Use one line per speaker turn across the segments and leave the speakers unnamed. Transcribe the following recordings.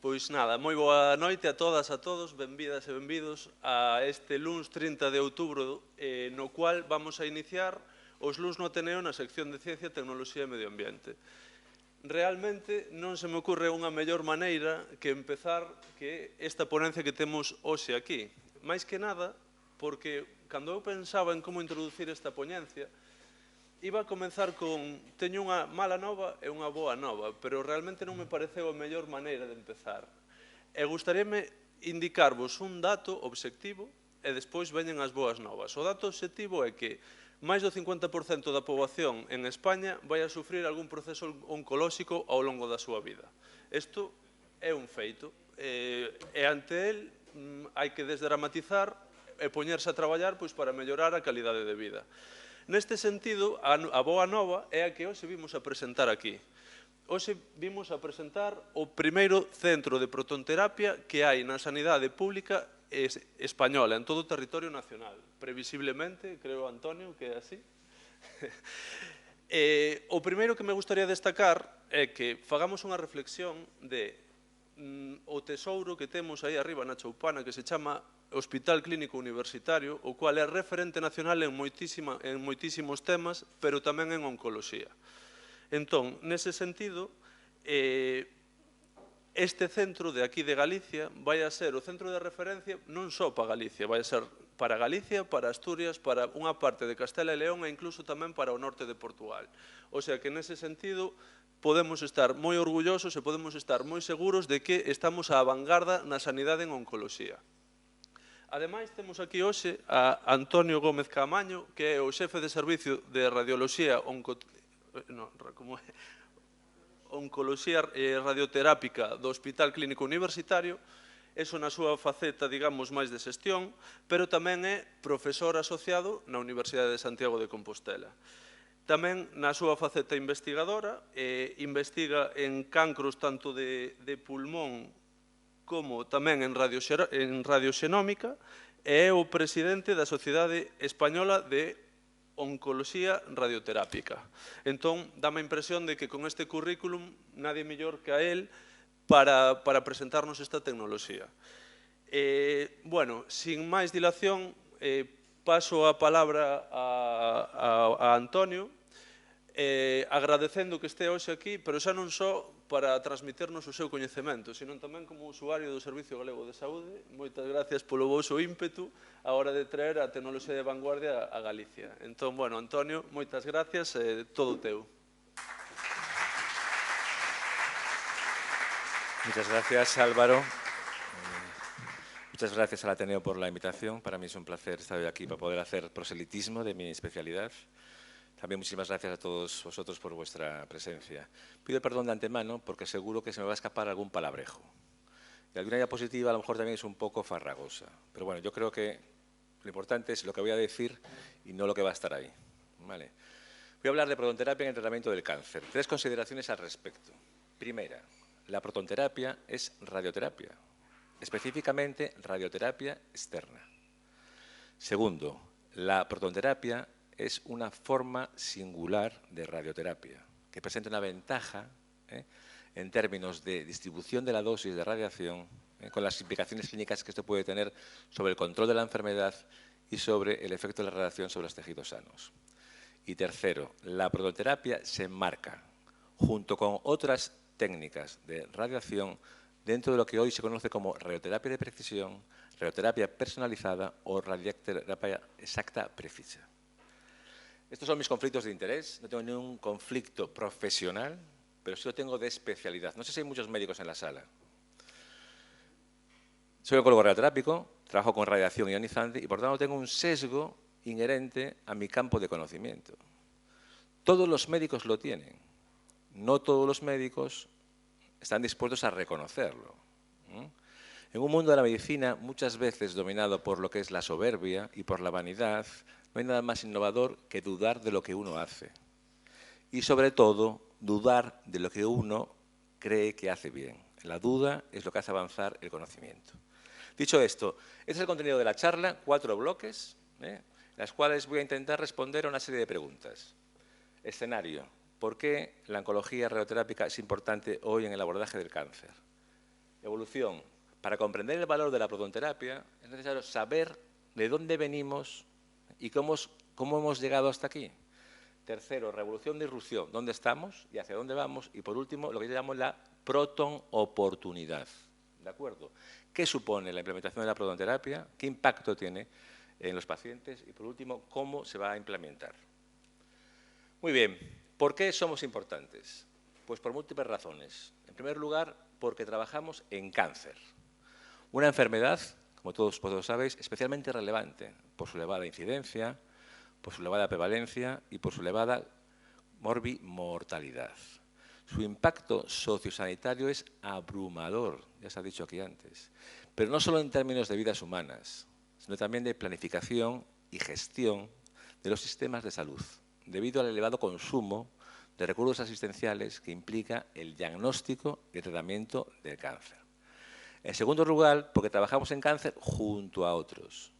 Pois nada, moi boa noite a todas e a todos, benvidas e benvidos a este luns 30 de outubro, no cual vamos a iniciar os luns no Ateneo na sección de Ciencia, Tecnoloxía e Medio Ambiente. Realmente non se me ocurre unha mellor maneira que empezar que esta ponencia que temos hoxe aquí. Mais que nada, porque cando eu pensaba en como introducir esta ponencia, iba a comenzar con teño unha mala nova e unha boa nova, pero realmente non me pareceu a mellor maneira de empezar. E gustaríame indicarvos un dato obxectivo e despois veñen as boas novas. O dato obxectivo é que máis do 50% da poboación en España vai a sufrir algún proceso oncolóxico ao longo da súa vida. Isto é un feito e ante el hai que desdramatizar e poñerse a traballar para mellorar a calidade de vida. Neste sentido, a boa nova é a que hoxe vimos a presentar aquí. Hoxe vimos a presentar o primeiro centro de protonterapia que hai na sanidade pública española, en todo o territorio nacional. Previsiblemente, creo, Antonio, que é así. O primeiro que me gustaría destacar é que fagamos unha reflexión de o tesouro que temos aí arriba na choupana que se chama Hospital Clínico Universitario, o cual é referente nacional en moitísimos temas, pero tamén en oncoloxía. Entón, nese sentido, este centro de aquí de Galicia vai a ser o centro de referencia non só para Galicia, vai a ser para Galicia, para Asturias, para unha parte de Castela e León e incluso tamén para o norte de Portugal. O sea que nese sentido podemos estar moi orgullosos e podemos estar moi seguros de que estamos á vanguarda na sanidade en oncoloxía. Ademais, temos aquí hoxe a Antonio Gómez Caamaño, que é o xefe de servicio de radioloxía oncoloxía radioterápica do Hospital Clínico Universitario, eso na súa faceta, digamos, máis de xestión, pero tamén é profesor asociado na Universidade de Santiago de Compostela. Tamén na súa faceta investigadora, investiga en cancros tanto de pulmón como tamén en radioxenómica, e é o presidente da Sociedade Española de Oncoloxía Radioterápica. Entón, dáme a impresión de que con este currículum nadie mellor que a él para presentarnos esta tecnoloxía. Bueno, sin máis dilación, paso a palabra a Antonio, agradecendo que este hoxe aquí, pero xa non só para transmitirnos o seu coñecemento, sino tamén como usuario do Servicio Galego de Saúde. Moitas gracias polo voso ímpetu a hora de traer a tecnoloxía de vanguardia a Galicia. Entón, bueno, Antonio, moitas gracias e todo teu.
Muchas gracias, Álvaro. Muchas gracias al Ateneo por la invitación. Para mí es un placer estar hoy aquí para poder hacer proselitismo de mi especialidad. También muchísimas gracias a todos vosotros por vuestra presencia. Pido perdón de antemano porque seguro que se me va a escapar algún palabrejo. Y alguna diapositiva a lo mejor también es un poco farragosa. Pero bueno, yo creo que lo importante es lo que voy a decir y no lo que va a estar ahí. ¿Vale? Voy a hablar de protonterapia en el tratamiento del cáncer. 3 consideraciones al respecto. Primera, la protonterapia es radioterapia, específicamente radioterapia externa. Segundo, la protonterapia es una forma singular de radioterapia, que presenta una ventaja en términos de distribución de la dosis de radiación, con las implicaciones clínicas que esto puede tener sobre el control de la enfermedad y sobre el efecto de la radiación sobre los tejidos sanos. Y tercero, la protonterapia se enmarca, junto con otras técnicas de radiación, dentro de lo que hoy se conoce como radioterapia de precisión, radioterapia personalizada o radioterapia exacta precisa. Estos son mis conflictos de interés. No tengo ningún conflicto profesional, pero sí lo tengo de especialidad. No sé si hay muchos médicos en la sala. Soy oncólogo radioterápico, trabajo con radiación ionizante y por tanto tengo un sesgo inherente a mi campo de conocimiento. Todos los médicos lo tienen. No todos los médicos están dispuestos a reconocerlo. En un mundo de la medicina muchas veces dominado por lo que es la soberbia y por la vanidad, no hay nada más innovador que dudar de lo que uno hace. Y sobre todo, dudar de lo que uno cree que hace bien. La duda es lo que hace avanzar el conocimiento. Dicho esto, este es el contenido de la charla, 4 bloques, en las cuales voy a intentar responder a una serie de preguntas. Escenario. ¿Por qué la oncología radioterápica es importante hoy en el abordaje del cáncer? Evolución. Para comprender el valor de la protonterapia es necesario saber de dónde venimos y cómo hemos llegado hasta aquí. Tercero, revolución de irrupción. ¿Dónde estamos y hacia dónde vamos? Y por último, lo que yo llamo la proton-oportunidad. ¿De acuerdo? ¿Qué supone la implementación de la protonterapia? ¿Qué impacto tiene en los pacientes? Y por último, ¿cómo se va a implementar? Muy bien. ¿Por qué somos importantes? Pues por múltiples razones. En primer lugar, porque trabajamos en cáncer. Una enfermedad, como todos sabéis, especialmente relevante por su elevada incidencia, por su elevada prevalencia y por su elevada morbimortalidad. Su impacto sociosanitario es abrumador, ya se ha dicho aquí antes, pero no solo en términos de vidas humanas, sino también de planificación y gestión de los sistemas de salud, debido al elevado consumo de recursos asistenciales que implica el diagnóstico y el tratamiento del cáncer. En segundo lugar, porque trabajamos en cáncer junto a otros.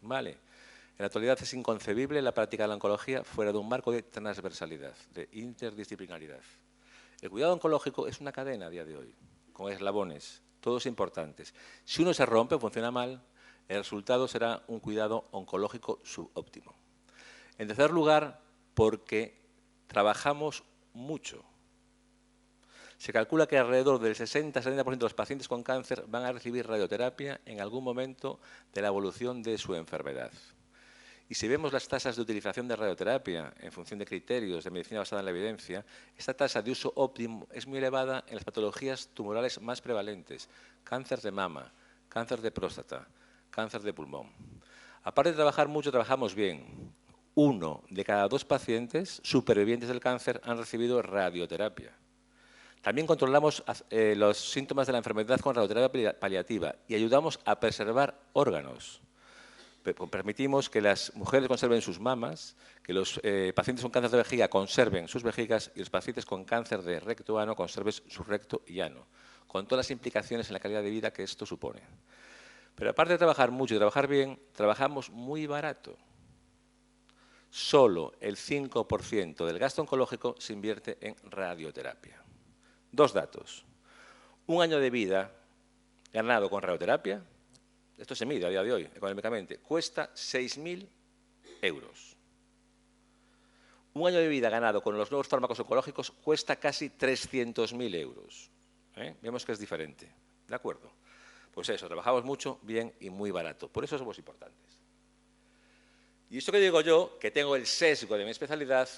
¿Vale? En la actualidad es inconcebible la práctica de la oncología fuera de un marco de transversalidad, de interdisciplinaridad. El cuidado oncológico es una cadena a día de hoy, con eslabones, todos importantes. Si uno se rompe o funciona mal, el resultado será un cuidado oncológico subóptimo. En tercer lugar, porque trabajamos mucho. Se calcula que alrededor del 60-70% de los pacientes con cáncer van a recibir radioterapia en algún momento de la evolución de su enfermedad. Y si vemos las tasas de utilización de radioterapia en función de criterios de medicina basada en la evidencia, esta tasa de uso óptimo es muy elevada en las patologías tumorales más prevalentes: cáncer de mama, cáncer de próstata, cáncer de pulmón. Aparte de trabajar mucho, trabajamos bien. 1 de cada 2 pacientes supervivientes del cáncer han recibido radioterapia. También controlamos los síntomas de la enfermedad con radioterapia paliativa y ayudamos a preservar órganos. Permitimos que las mujeres conserven sus mamas, que los pacientes con cáncer de vejiga conserven sus vejigas y los pacientes con cáncer de recto ano conserven su recto y ano, con todas las implicaciones en la calidad de vida que esto supone. Pero aparte de trabajar mucho y trabajar bien, trabajamos muy barato. Solo el 5% del gasto oncológico se invierte en radioterapia. 2 datos. 1 año de vida ganado con radioterapia, esto se mide a día de hoy económicamente, cuesta 6.000 euros. 1 año de vida ganado con los nuevos fármacos oncológicos cuesta casi 300.000 euros. Vemos que es diferente. ¿De acuerdo? Pues eso, trabajamos mucho, bien y muy barato. Por eso somos importantes. Y esto que digo yo, que tengo el sesgo de mi especialidad,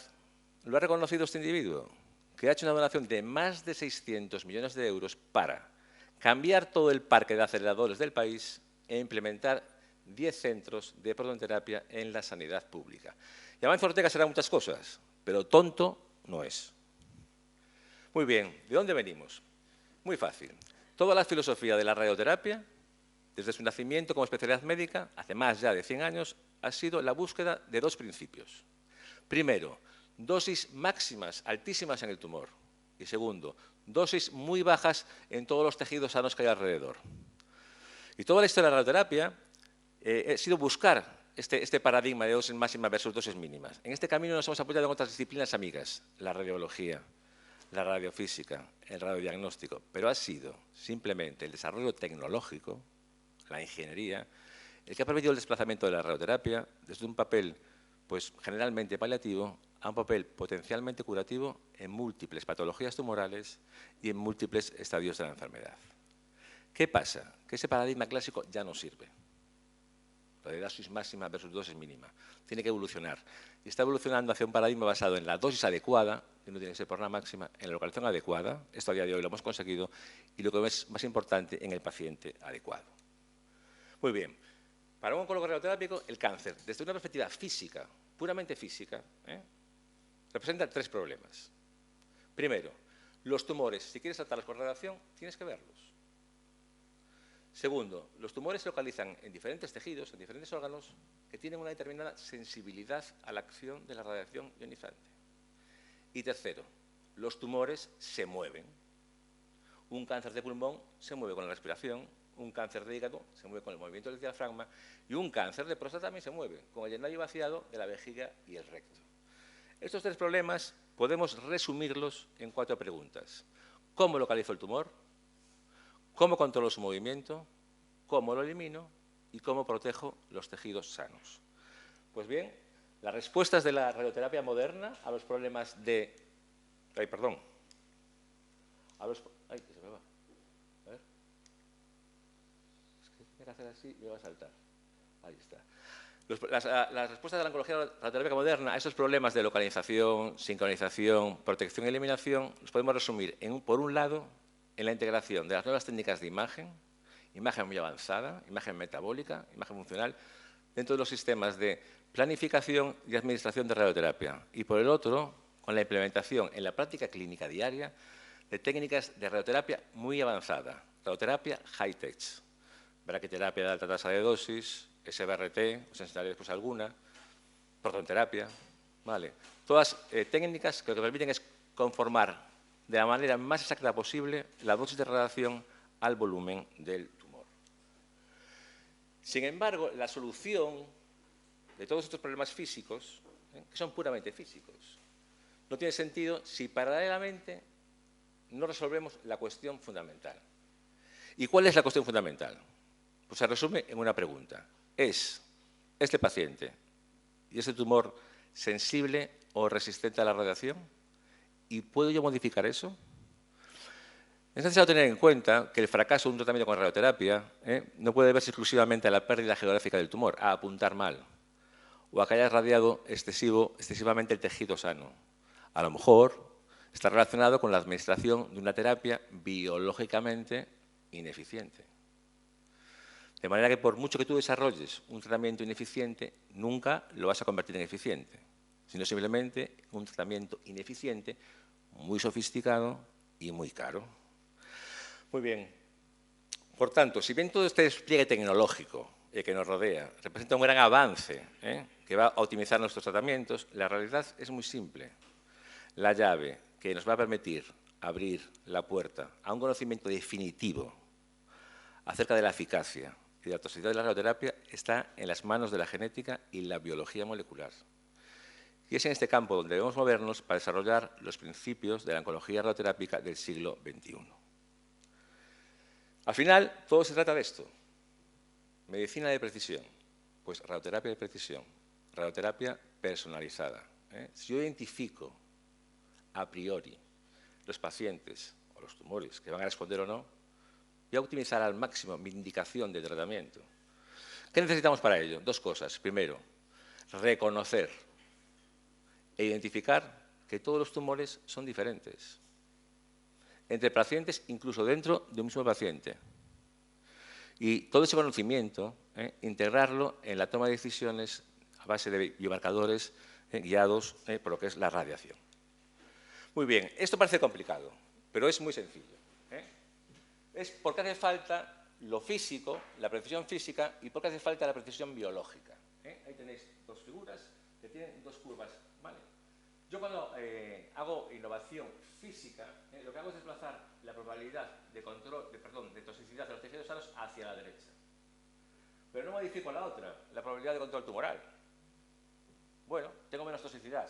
lo ha reconocido este individuo, que ha hecho una donación de más de 600 millones de euros para cambiar todo el parque de aceleradores del país e implementar 10 centros de protonterapia en la sanidad pública. Y Amancio Ortega será muchas cosas, pero tonto no es. Muy bien, ¿de dónde venimos? Muy fácil. Toda la filosofía de la radioterapia, desde su nacimiento como especialidad médica, hace más ya de 100 años, ha sido la búsqueda de 2 principios. Primero, dosis máximas, altísimas en el tumor. Y segundo, dosis muy bajas en todos los tejidos sanos que hay alrededor. Y toda la historia de la radioterapia ha sido buscar este paradigma de dosis máximas versus dosis mínimas. En este camino nos hemos apoyado en otras disciplinas amigas, la radiología, la radiofísica, el radiodiagnóstico, pero ha sido simplemente el desarrollo tecnológico, la ingeniería, el que ha permitido el desplazamiento de la radioterapia desde un papel pues, generalmente paliativo a un papel potencialmente curativo en múltiples patologías tumorales y en múltiples estadios de la enfermedad. ¿Qué pasa? Que ese paradigma clásico ya no sirve. Lo de dosis máxima versus dosis mínima. Tiene que evolucionar. Y está evolucionando hacia un paradigma basado en la dosis adecuada, que no tiene que ser por la máxima, en la localización adecuada, esto a día de hoy lo hemos conseguido, y lo que es más importante, en el paciente adecuado. Muy bien. Para un oncólogo radioterápico, el cáncer, desde una perspectiva física, puramente física, representa 3 problemas. Primero, los tumores, si quieres tratarlos con radiación, tienes que verlos. Segundo, los tumores se localizan en diferentes tejidos, en diferentes órganos, que tienen una determinada sensibilidad a la acción de la radiación ionizante. Y tercero, los tumores se mueven. Un cáncer de pulmón se mueve con la respiración, un cáncer de hígado se mueve con el movimiento del diafragma y un cáncer de próstata también se mueve con el lleno y vaciado de la vejiga y el recto. Estos 3 problemas podemos resumirlos en 4 preguntas. ¿Cómo localizo el tumor? cómo controlo su movimiento, cómo lo elimino y cómo protejo los tejidos sanos. Pues bien, las respuestas de la radioterapia moderna a los problemas de... Ay, perdón. Ay, que se me va. A ver. Es que tiene que hacer así y me va a saltar. Ahí está. Las respuestas de la oncología radioterápica moderna a esos problemas de localización, sincronización, protección y eliminación los podemos resumir, por un lado, en la integración de las nuevas técnicas de imagen muy avanzada, imagen metabólica, imagen funcional, dentro de los sistemas de planificación y administración de radioterapia. Y por el otro, con la implementación en la práctica clínica diaria de técnicas de radioterapia muy avanzada, radioterapia high-tech, braquiterapia de alta tasa de dosis, SBRT, os enseñaré después alguna, protonterapia, ¿vale? Todas técnicas que lo que permiten es conformar de la manera más exacta posible la dosis de radiación al volumen del tumor. Sin embargo, la solución de todos estos problemas físicos, que son puramente físicos, no tiene sentido si paralelamente no resolvemos la cuestión fundamental. ¿Y cuál es la cuestión fundamental? Pues se resume en una pregunta. ¿Es este paciente y este tumor sensible o resistente a la radiación? ¿Y puedo yo modificar eso? Es necesario tener en cuenta que el fracaso de un tratamiento con radioterapia no puede deberse exclusivamente a la pérdida geográfica del tumor, a apuntar mal, o a que haya radiado excesivamente el tejido sano. A lo mejor está relacionado con la administración de una terapia biológicamente ineficiente. De manera que por mucho que tú desarrolles un tratamiento ineficiente, nunca lo vas a convertir en eficiente, sino simplemente un tratamiento ineficiente, muy sofisticado y muy caro. Muy bien. Por tanto, si bien todo este despliegue tecnológico que nos rodea representa un gran avance que va a optimizar nuestros tratamientos, la realidad es muy simple. La llave que nos va a permitir abrir la puerta a un conocimiento definitivo acerca de la eficacia y de la toxicidad de la radioterapia está en las manos de la genética y la biología molecular. Y es en este campo donde debemos movernos para desarrollar los principios de la oncología radioterápica del siglo XXI. Al final, todo se trata de esto. Medicina de precisión, pues radioterapia de precisión, radioterapia personalizada. Si yo identifico a priori los pacientes o los tumores que van a responder o no, voy a optimizar al máximo mi indicación de tratamiento. ¿Qué necesitamos para ello? Dos cosas. Primero, reconocer e identificar que todos los tumores son diferentes. Entre pacientes, incluso dentro de un mismo paciente. Y todo ese conocimiento, integrarlo en la toma de decisiones a base de biomarcadores guiados por lo que es la radiación. Muy bien, esto parece complicado, pero es muy sencillo. Es porque hace falta lo físico, la precisión física, y porque hace falta la precisión biológica. Ahí tenéis dos figuras que tienen dos curvas. ¿Vale? Yo cuando hago innovación física, lo que hago es desplazar la probabilidad de toxicidad de los tejidos sanos hacia la derecha. Pero no modifico la otra, la probabilidad de control tumoral. Bueno, tengo menos toxicidad,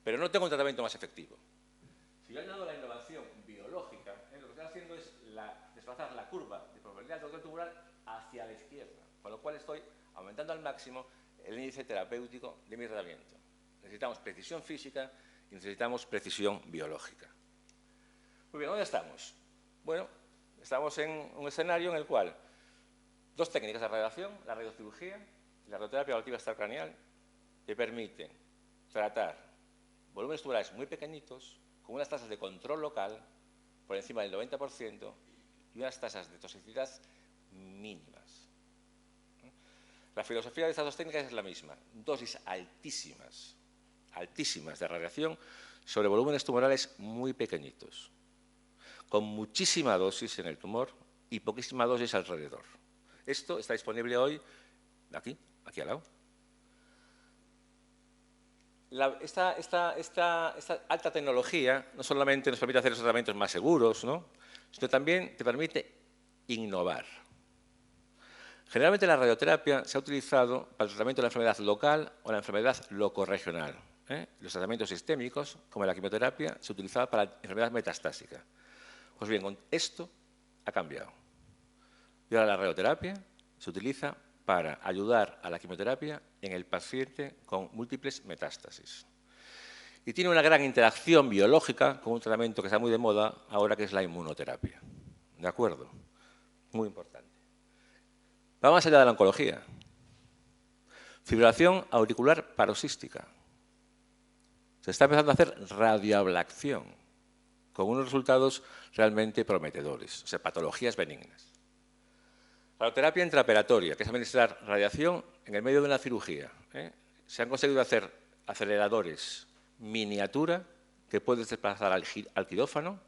pero no tengo un tratamiento más efectivo. Si yo añado la innovación biológica, lo que estoy haciendo es desplazar la curva de probabilidad de control tumoral hacia la izquierda, con lo cual estoy aumentando al máximo el índice terapéutico de mi tratamiento. Necesitamos precisión física y necesitamos precisión biológica. Muy bien, ¿dónde estamos? Bueno, estamos en un escenario en el cual dos técnicas de radiación, la radiocirugía y la radioterapia ablativa extracraneal, te permiten tratar volúmenes tumorales muy pequeñitos con unas tasas de control local por encima del 90% y unas tasas de toxicidad mínimas. La filosofía de estas dos técnicas es la misma, dosis altísimas de radiación sobre volúmenes tumorales muy pequeñitos, con muchísima dosis en el tumor y poquísima dosis alrededor. Esto está disponible hoy, aquí al lado. Esta alta tecnología no solamente nos permite hacer esos tratamientos más seguros, ¿no?, sino también te permite innovar. Generalmente la radioterapia se ha utilizado para el tratamiento de la enfermedad local o la enfermedad locorregional. Los tratamientos sistémicos, como la quimioterapia, se utilizaba para la enfermedad metastásica. Pues bien, esto ha cambiado. Y ahora la radioterapia se utiliza para ayudar a la quimioterapia en el paciente con múltiples metástasis. Y tiene una gran interacción biológica con un tratamiento que está muy de moda ahora, que es la inmunoterapia. ¿De acuerdo? Muy importante. Va más allá de la oncología. Fibrilación auricular paroxística. Se está empezando a hacer radioablación, con unos resultados realmente prometedores, o sea, patologías benignas. Radioterapia intraoperatoria, que es administrar radiación en el medio de una cirugía. Se han conseguido hacer aceleradores miniatura que puedes desplazar al quirófano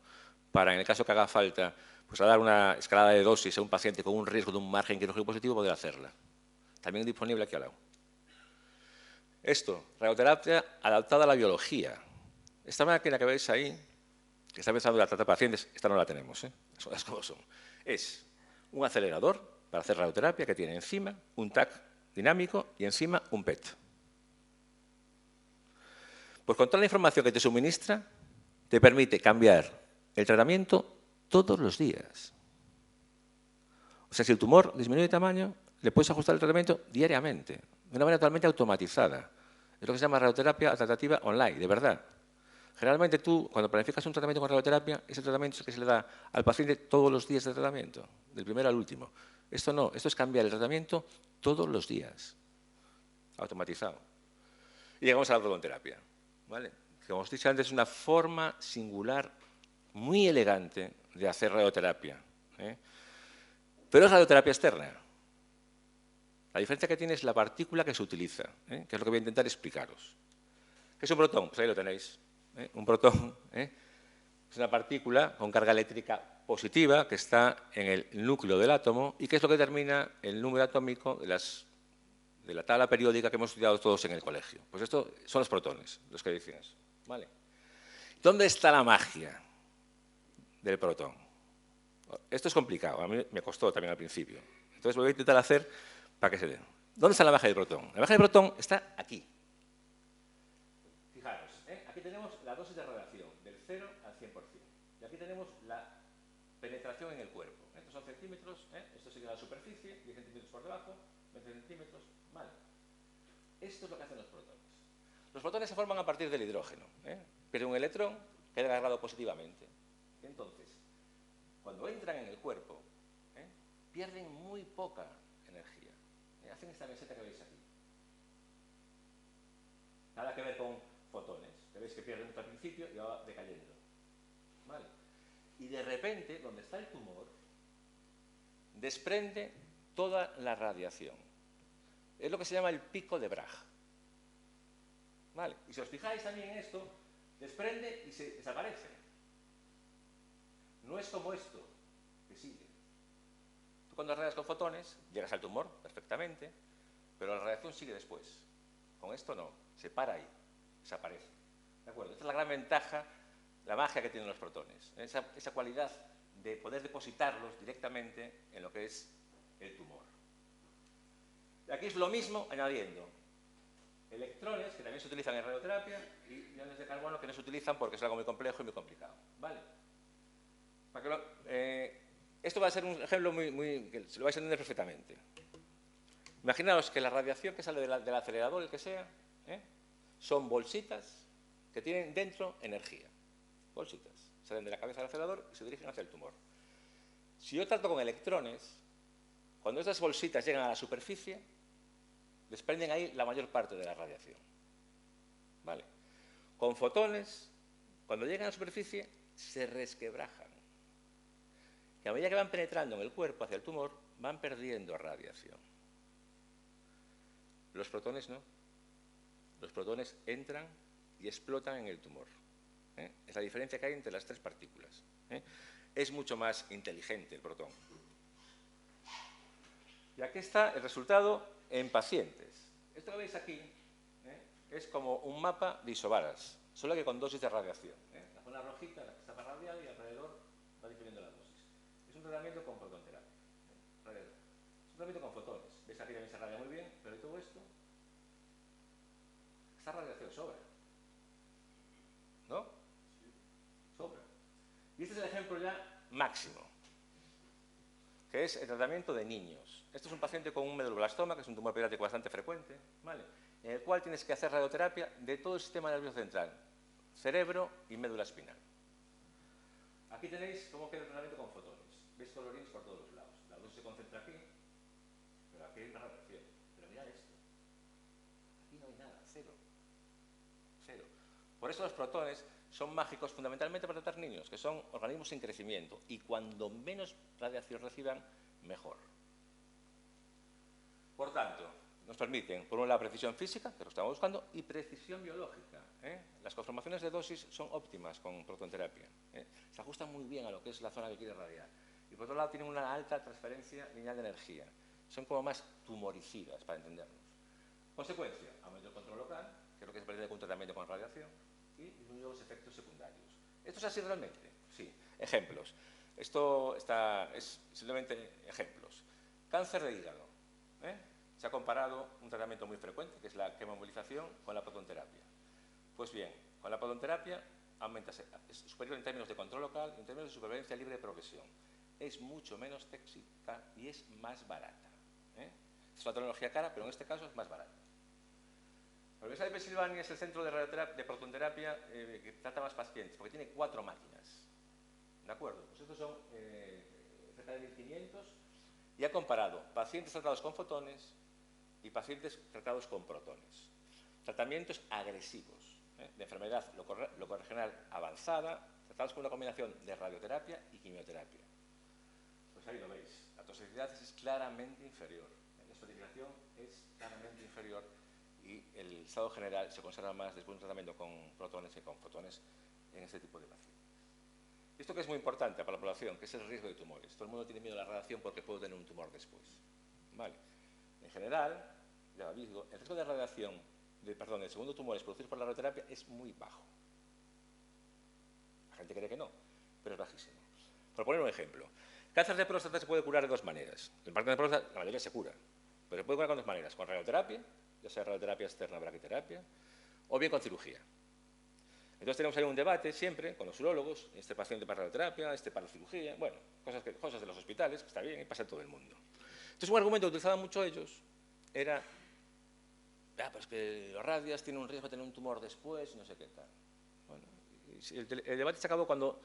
para, en el caso que haga falta, pues a dar una escalada de dosis a un paciente con un riesgo de un margen quirúrgico positivo, poder hacerla. También disponible aquí al lado. Esto, radioterapia adaptada a la biología. Esta máquina que veis ahí, que está pensando en tratar pacientes, esta no la tenemos, son las como son. Es un acelerador para hacer radioterapia que tiene encima un TAC dinámico y encima un PET. Pues con toda la información que te suministra, te permite cambiar el tratamiento todos los días. O sea, si el tumor disminuye de tamaño, le puedes ajustar el tratamiento diariamente, de una manera totalmente automatizada. Es lo que se llama radioterapia tratativa online, de verdad. Generalmente tú, cuando planificas un tratamiento con radioterapia, ese tratamiento es el que se le da al paciente todos los días de tratamiento, del primero al último. Esto no, esto es cambiar el tratamiento todos los días, automatizado. Y llegamos a la protonterapia, ¿vale? Que, como os he dicho antes, es una forma singular, muy elegante de hacer radioterapia, pero es radioterapia externa. La diferencia que tiene es la partícula que se utiliza, que es lo que voy a intentar explicaros. ¿Qué es un protón? Pues ahí lo tenéis. Un protón es una partícula con carga eléctrica positiva que está en el núcleo del átomo y que es lo que determina el número atómico de la tabla periódica que hemos estudiado todos en el colegio. Pues estos son los protones, los que dicen eso. ¿Vale? ¿Dónde está la magia del protón? Esto es complicado, a mí me costó también al principio. Entonces lo voy a intentar hacer para que se dé. ¿Dónde está la magia del protón? La magia del protón está aquí. Fijaros, aquí tenemos la dosis de radiación, del 0 al 100%. Y aquí tenemos la penetración en el cuerpo. Estos son centímetros, esto sería la superficie, 10 centímetros por debajo, 20 centímetros, vale. Esto es lo que hacen los protones. Los protones se forman a partir del hidrógeno, pero un electrón queda agarrado positivamente. Entonces, cuando entran en el cuerpo, pierden muy poca energía. Hacen esta meseta que veis aquí. Nada que ver con fotones. Veis que pierden mucho al principio y va decayendo. ¿Vale? Y de repente, donde está el tumor, desprende toda la radiación. Es lo que se llama el pico de Bragg. ¿Vale? Y si os fijáis también en esto, desprende y se desaparece. No es como esto, que sigue. Tú cuando radias con fotones, llegas al tumor perfectamente, pero la radiación sigue después. Con esto no, se para ahí, desaparece. ¿De acuerdo? Esta es la gran ventaja, la magia que tienen los protones. Esa cualidad de poder depositarlos directamente en lo que es el tumor. Y aquí es lo mismo añadiendo electrones, que también se utilizan en radioterapia, y iones de carbono que no se utilizan porque es algo muy complejo y muy complicado. ¿Vale? Esto va a ser un ejemplo que se lo vais a entender perfectamente. Imaginaos que la radiación que sale del acelerador, el que sea, son bolsitas que tienen dentro energía. Bolsitas. Salen de la cabeza del acelerador y se dirigen hacia el tumor. Si yo trato con electrones, cuando estas bolsitas llegan a la superficie, desprenden ahí la mayor parte de la radiación. ¿Vale? Con fotones, cuando llegan a la superficie, se resquebrajan. Y a medida que van penetrando en el cuerpo hacia el tumor, van perdiendo radiación. Los protones no. Los protones entran y explotan en el tumor. Es la diferencia que hay entre las tres partículas. Es mucho más inteligente el protón. Y aquí está el resultado en pacientes. Esto que veis aquí es como un mapa de isobaras, solo que con dosis de radiación. La zona rojita, la que está más radiada y alrededor va difiriendo la dosis. Es un tratamiento con protonterapia. Es un tratamiento con fotones. Ves aquí también se radia muy bien, pero de todo esto, esta radiación sobra. ¿No? Sobra. Y este es el ejemplo ya máximo. que es el tratamiento de niños. Este es un paciente con un medulloblastoma, que es un tumor pediátrico bastante frecuente, ¿vale?, en el cual tienes que hacer radioterapia de todo el sistema nervioso central, cerebro y médula espinal. Aquí tenéis cómo queda el tratamiento con fotones. Veis colorines por todos los lados. La luz se concentra aquí, pero aquí hay una radiación. Pero mirad esto. Aquí no hay nada, cero. Cero. Por eso los protones son mágicos fundamentalmente para tratar niños, que son organismos en crecimiento, y cuando menos radiación reciban, mejor. Por tanto, nos permiten, por un lado, precisión física, que lo estamos buscando, y precisión biológica. Las conformaciones de dosis son óptimas con protonterapia. Se ajustan muy bien a lo que es la zona que quiere radiar. Y por otro lado, tienen una alta transferencia lineal de energía. Son como más tumoricidas, para entendernos. Consecuencia, aumento del control local, que es lo que se pretende con un tratamiento con radiación, y disminuir los efectos secundarios. ¿Esto es así realmente? Sí. Ejemplos. Esto es simplemente ejemplos. Cáncer de hígado. Se ha comparado un tratamiento muy frecuente, que es la quimioembolización, con la protonterapia. Pues bien, con la protonterapia es superior en términos de control local y en términos de supervivencia libre de progresión. Es mucho menos tóxica y es más barata. Es una tecnología cara, pero en este caso es más barata. La Universidad de Pensilvania es el centro de protonterapia que trata más pacientes, porque tiene 4 máquinas. ¿De acuerdo? Pues estos son cerca de 1.500 y ha comparado pacientes tratados con fotones y pacientes tratados con protones. Tratamientos agresivos, de enfermedad locorregional avanzada, tratados con una combinación de radioterapia y quimioterapia. Pues ahí lo veis, la toxicidad es claramente inferior, la estratificación es claramente inferior y el estado general se conserva más después de un tratamiento con protones que con fotones en este tipo de pacientes. Esto que es muy importante para la población, que es el riesgo de tumores. Todo el mundo tiene miedo a la radiación porque puede tener un tumor después. ¿Vale? En general, ya os digo, el riesgo de radiación, de segundo tumores producidos por la radioterapia es muy bajo. La gente cree que no, pero es bajísimo. Por poner un ejemplo, cáncer de próstata se puede curar de 2 maneras. El cáncer de próstata, la mayoría se cura, pero se puede curar con 2 maneras, con radioterapia, ya sea radioterapia externa o braquiterapia, o bien con cirugía. Entonces tenemos ahí un debate siempre con los urólogos, este paciente para radioterapia, este para cirugía, bueno, cosas de los hospitales, que está bien, y pasa en todo el mundo. Entonces un argumento que utilizaban mucho ellos era, pues que los radias tienen un riesgo de tener un tumor después, y no sé qué tal. Bueno, el debate se acabó cuando,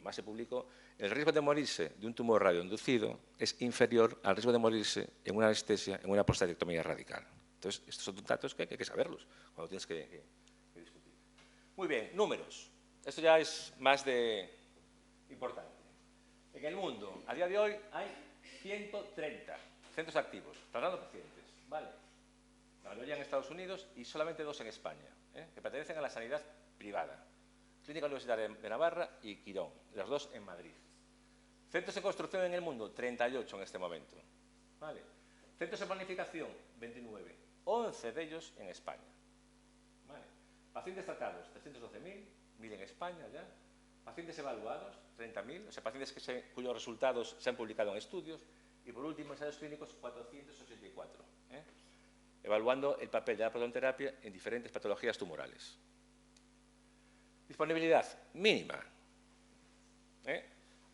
más se publicó, el riesgo de morirse de un tumor radioinducido es inferior al riesgo de morirse en una anestesia, en una prostatectomía radical. Entonces, estos son datos que hay que saberlos cuando tienes que discutir. Muy bien, números. Esto ya es más importante. En el mundo, a día de hoy, hay 130 centros activos, tratando pacientes, ¿vale? La mayoría en Estados Unidos y solamente 2 en España, que pertenecen a la sanidad privada. Clínica Universitaria de Navarra y Quirón, los 2 en Madrid. Centros en construcción en el mundo, 38 en este momento. ¿Vale? Centros en planificación, 29. 11 de ellos en España. ¿Vale? Pacientes tratados, 312.000, 1.000 en España ya. Pacientes evaluados, 30.000, o sea, pacientes cuyos resultados se han publicado en estudios. Y por último, ensayos clínicos, 484. Evaluando el papel de la protonterapia en diferentes patologías tumorales. Disponibilidad mínima.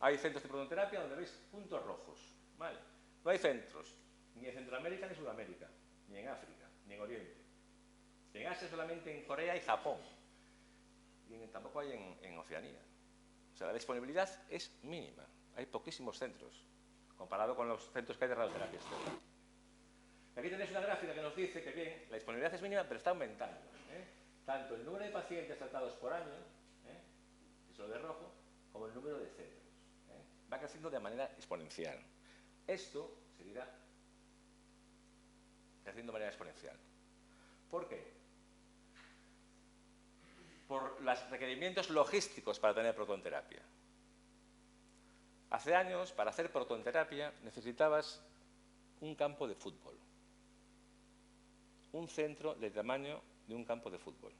Hay centros de protonterapia donde veis puntos rojos. ¿Vale? No hay centros ni en Centroamérica ni en Sudamérica, ni en África, ni en Oriente. En Asia solamente en Corea y Japón. Y tampoco hay en Oceanía. O sea, la disponibilidad es mínima. Hay poquísimos centros, comparado con los centros que hay de radioterapia externa. Aquí tenéis una gráfica que nos dice que, bien, la disponibilidad es mínima, pero está aumentando. Tanto el número de pacientes tratados por año, que es lo de rojo, como el número de centros. Va creciendo de manera exponencial. Esto seguirá creciendo de manera exponencial. ¿Por qué? Por los requerimientos logísticos para tener protonterapia. Hace años, para hacer protonterapia, necesitabas un campo de fútbol. Un centro del tamaño de un campo de fútbol.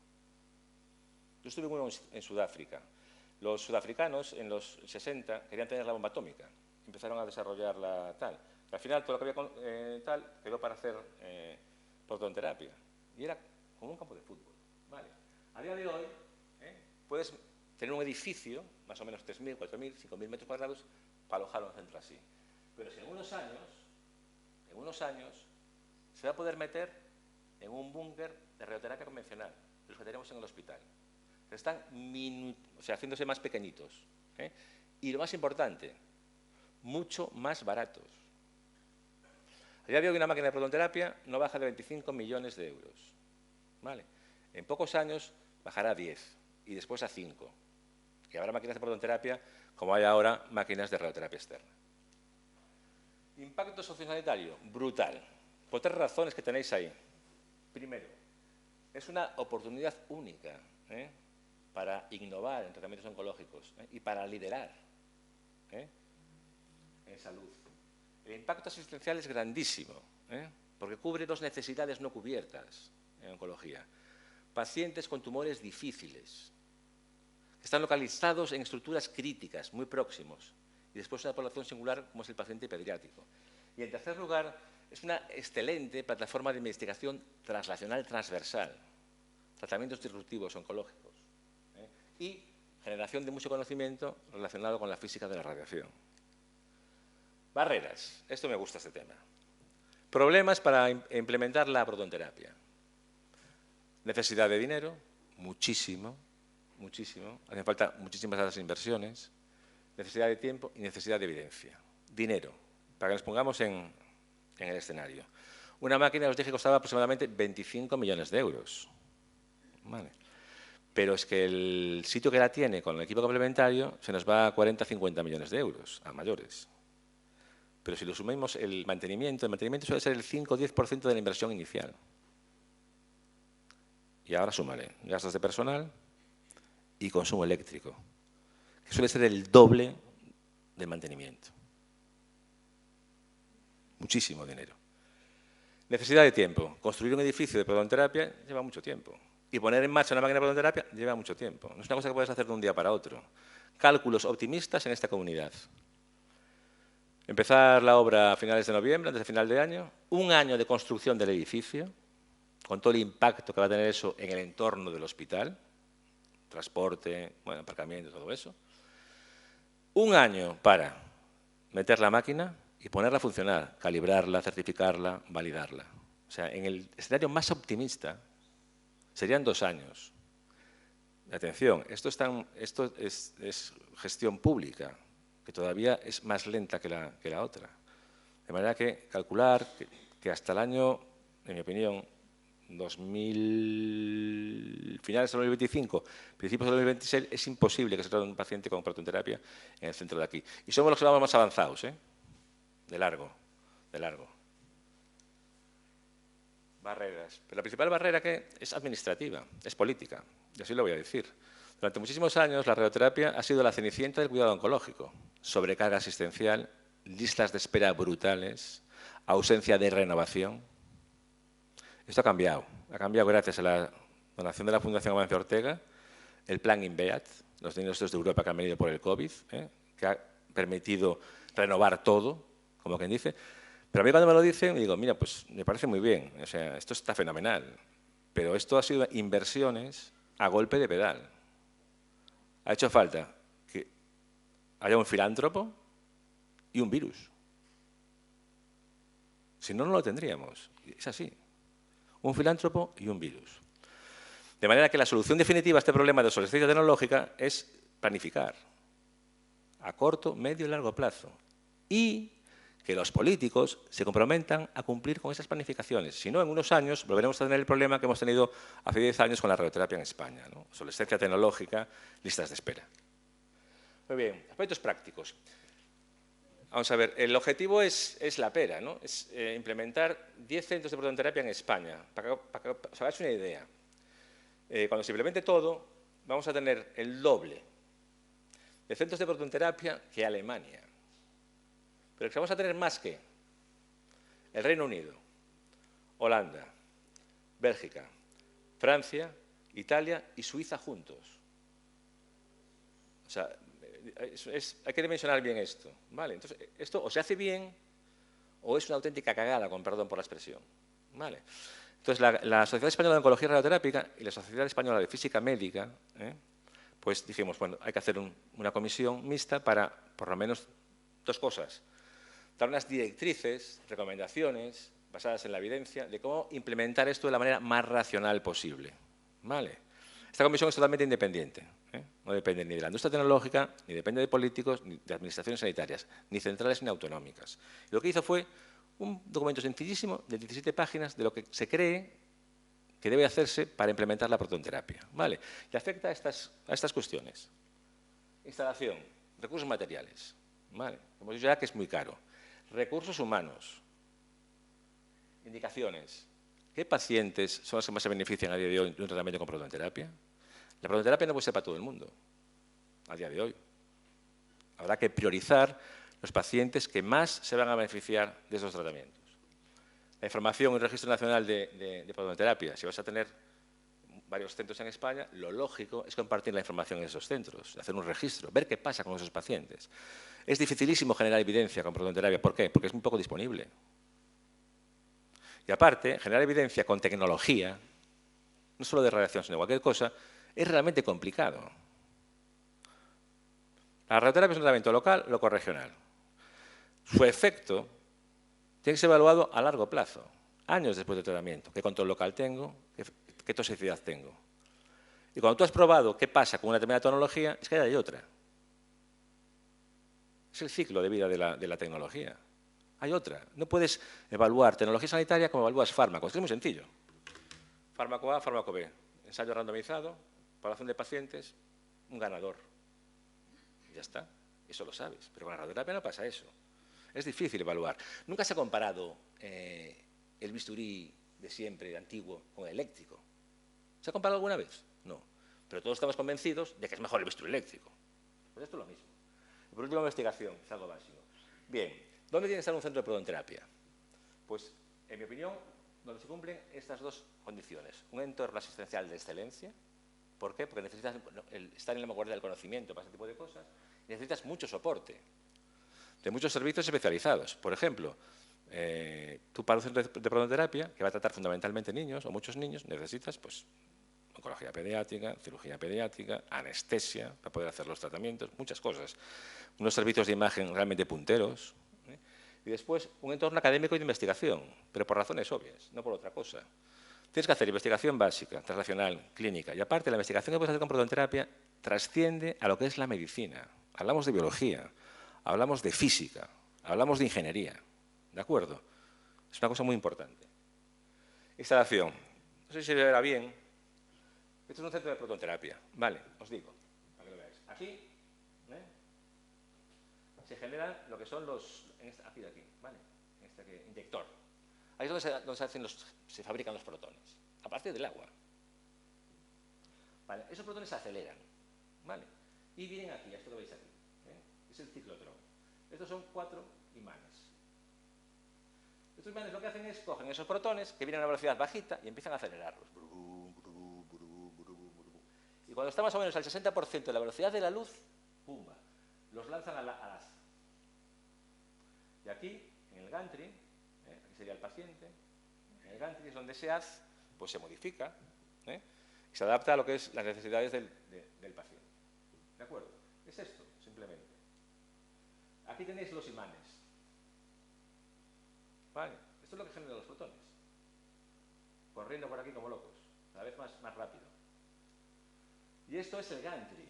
Yo estuve en Sudáfrica. Los sudafricanos, en los 60, querían tener la bomba atómica. Empezaron a desarrollarla tal. Al final, todo lo que había tal quedó para hacer protonterapia. Y era como un campo de fútbol. ¿Vale? A día de hoy, puedes tener un edificio, más o menos 3.000, 4.000, 5.000 metros cuadrados, para alojar un centro así. Pero unos años se va a poder meter en un búnker de radioterapia convencional, los que tenemos en el hospital. Están haciéndose más pequeñitos. Y lo más importante, mucho más baratos. A día de hoy una máquina de protonterapia no baja de 25 millones de euros. ¿Vale? En pocos años bajará a 10 y después a 5. Y habrá máquinas de protonterapia como hay ahora máquinas de radioterapia externa. Impacto sociosanitario, brutal. Por 3 razones que tenéis ahí. Primero, es una oportunidad única para innovar en tratamientos oncológicos y para liderar en salud. El impacto asistencial es grandísimo, porque cubre 2 necesidades no cubiertas en oncología. Pacientes con tumores difíciles, que están localizados en estructuras críticas, muy próximos, y después una población singular como es el paciente pediátrico. Y en tercer lugar, es una excelente plataforma de investigación translacional transversal, tratamientos disruptivos oncológicos y generación de mucho conocimiento relacionado con la física de la radiación. Barreras. Esto me gusta, este tema. Problemas para implementar la protonterapia. Necesidad de dinero, muchísimo, muchísimo. Hacen falta muchísimas otras inversiones. Necesidad de tiempo y necesidad de evidencia. Dinero, para que nos pongamos en el escenario. Una máquina, os dije, costaba aproximadamente 25 millones de euros. Vale. Pero es que el sitio que la tiene con el equipo complementario se nos va a 40-50 millones de euros, a mayores. Pero si lo sumamos el mantenimiento suele ser el 5 o 10% de la inversión inicial. Y ahora súmale gastos de personal y consumo eléctrico, que suele ser el doble del mantenimiento. Muchísimo dinero. Necesidad de tiempo. Construir un edificio de protonterapia lleva mucho tiempo. Y poner en marcha una máquina de protonterapia lleva mucho tiempo. No es una cosa que puedes hacer de un día para otro. Cálculos optimistas en esta comunidad. Empezar la obra a finales de noviembre, antes de final de año. 1 año de construcción del edificio, con todo el impacto que va a tener eso en el entorno del hospital. Transporte, bueno, aparcamiento, todo eso. 1 año para meter la máquina y ponerla a funcionar, calibrarla, certificarla, validarla. O sea, en el escenario más optimista serían 2 años. Atención, esto es gestión pública, que todavía es más lenta que la otra. De manera que calcular que hasta el año, en mi opinión, finales de 2025, principios de 2026, es imposible que se trate un paciente con protonterapia en el centro de aquí. Y somos los que vamos más avanzados, de largo, de largo. Barreras. Pero la principal barrera es administrativa, es política, y así lo voy a decir. Durante muchísimos años la radioterapia ha sido la cenicienta del cuidado oncológico. Sobrecarga asistencial, listas de espera brutales, ausencia de renovación. Esto ha cambiado gracias a la donación de la Fundación Amancio Ortega, el plan INVEAT, los dineros de Europa que han venido por el COVID, que ha permitido renovar todo, como quien dice. Pero a mí cuando me lo dicen, digo, mira, pues me parece muy bien, o sea, esto está fenomenal, pero esto ha sido inversiones a golpe de pedal. Ha hecho falta que haya un filántropo y un virus. Si no, no lo tendríamos. Es así. Un filántropo y un virus. De manera que la solución definitiva a este problema de obsolescencia tecnológica es planificar a corto, medio y largo plazo. Y que los políticos se comprometan a cumplir con esas planificaciones. Si no, en unos años volveremos a tener el problema que hemos tenido hace 10 años con la radioterapia en España, ¿no? Obsolescencia tecnológica, listas de espera. Muy bien, aspectos prácticos. Vamos a ver, el objetivo es la pera, ¿no? Es implementar 10 centros de protonterapia en España. Para que os hagáis una idea, cuando se implemente todo, vamos a tener el doble de centros de protonterapia que Alemania. Pero que vamos a tener más que el Reino Unido, Holanda, Bélgica, Francia, Italia y Suiza juntos. O sea, hay que dimensionar bien esto, ¿vale? Entonces, esto o se hace bien o es una auténtica cagada, con perdón por la expresión, ¿vale? Entonces, la Sociedad Española de Oncología Radioterápica y la Sociedad Española de Física Médica, pues dijimos, bueno, hay que hacer una comisión mixta para, por lo menos, 2 cosas. dar unas directrices, recomendaciones, basadas en la evidencia, de cómo implementar esto de la manera más racional posible. ¿Vale? Esta comisión es totalmente independiente, ¿eh? No depende ni de la industria tecnológica, ni depende de políticos, ni de administraciones sanitarias, ni centrales ni autonómicas. Y lo que hizo fue un documento sencillísimo de 17 páginas de lo que se cree que debe hacerse para implementar la protonterapia. ¿Vale? Y afecta a estas cuestiones. Instalación, recursos materiales. ¿Vale? Hemos dicho ya que es muy caro. Recursos humanos. Indicaciones. ¿Qué pacientes son los que más se benefician a día de hoy de un tratamiento con protonterapia? La protonterapia no puede ser para todo el mundo, a día de hoy. Habrá que priorizar los pacientes que más se van a beneficiar de esos tratamientos. La información y el Registro Nacional de Protonterapia, si vas a tener varios centros en España, lo lógico es compartir la información en esos centros, hacer un registro, ver qué pasa con esos pacientes. Es dificilísimo generar evidencia con protonterapia. ¿Por qué? Porque es muy poco disponible. Y aparte, generar evidencia con tecnología, no solo de radiación, sino de cualquier cosa, es realmente complicado. La radioterapia es un tratamiento local, loco-regional. Su efecto tiene que ser evaluado a largo plazo, años después del tratamiento. ¿Qué control local tengo? ¿Qué toxicidad tengo? Y cuando tú has probado qué pasa con una determinada tecnología, es que hay otra. Es el ciclo de vida de la tecnología. Hay otra. No puedes evaluar tecnología sanitaria como evalúas fármacos. Es muy sencillo. Fármaco A, fármaco B. Ensayo randomizado, población de pacientes, un ganador. Y ya está. Eso lo sabes. Pero con la radioterapia no pasa eso. Es difícil evaluar. Nunca se ha comparado el bisturí de siempre, antiguo, con el eléctrico. ¿Se ha comparado alguna vez? No. Pero todos estamos convencidos de que es mejor el bisturí eléctrico. Pues esto es lo mismo. Y por último, investigación, es algo básico. Bien, ¿dónde tiene que estar un centro de protonterapia? Pues, en mi opinión, donde se cumplen estas dos condiciones. Un entorno asistencial de excelencia. ¿Por qué? Porque necesitas estar en la vanguardia del conocimiento para este tipo de cosas. Y necesitas mucho soporte de muchos servicios especializados. Por ejemplo, tú para un centro de protonterapia, que va a tratar fundamentalmente niños o muchos niños, necesitas pues, oncología pediátrica, cirugía pediátrica, anestesia para poder hacer los tratamientos, muchas cosas. Unos servicios de imagen realmente punteros. Y después, un entorno académico y de investigación, pero por razones obvias, no por otra cosa. Tienes que hacer investigación básica, translacional, clínica. Y aparte, la investigación que puedes hacer con protonterapia trasciende a lo que es la medicina. Hablamos de biología, hablamos de física, hablamos de ingeniería. ¿De acuerdo? Es una cosa muy importante. Instalación. No sé si se verá bien. Esto es un centro de protonterapia. Vale, os digo, para que lo veáis. Aquí se generan lo que son los... Aquí de aquí, ¿vale? Este inyector. Ahí es donde se fabrican los protones, a partir del agua. Vale, esos protones se aceleran, ¿vale? Y vienen aquí, esto lo veis aquí. Es el ciclotrón. Estos son 4 imanes. Estos imanes lo que hacen es cogen esos protones que vienen a una velocidad bajita y empiezan a acelerarlos. Y cuando está más o menos al 60% de la velocidad de la luz, ¡pumba!, los lanzan al haz. Y aquí, en el gantry, aquí sería el paciente, en el gantry es donde ese haz pues, se modifica y se adapta a lo que es las necesidades del paciente. ¿De acuerdo? Es esto, simplemente. Aquí tenéis los imanes. ¿Vale? Esto es lo que genera los protones. Corriendo por aquí como locos, cada vez más rápido. Y esto es el gantry.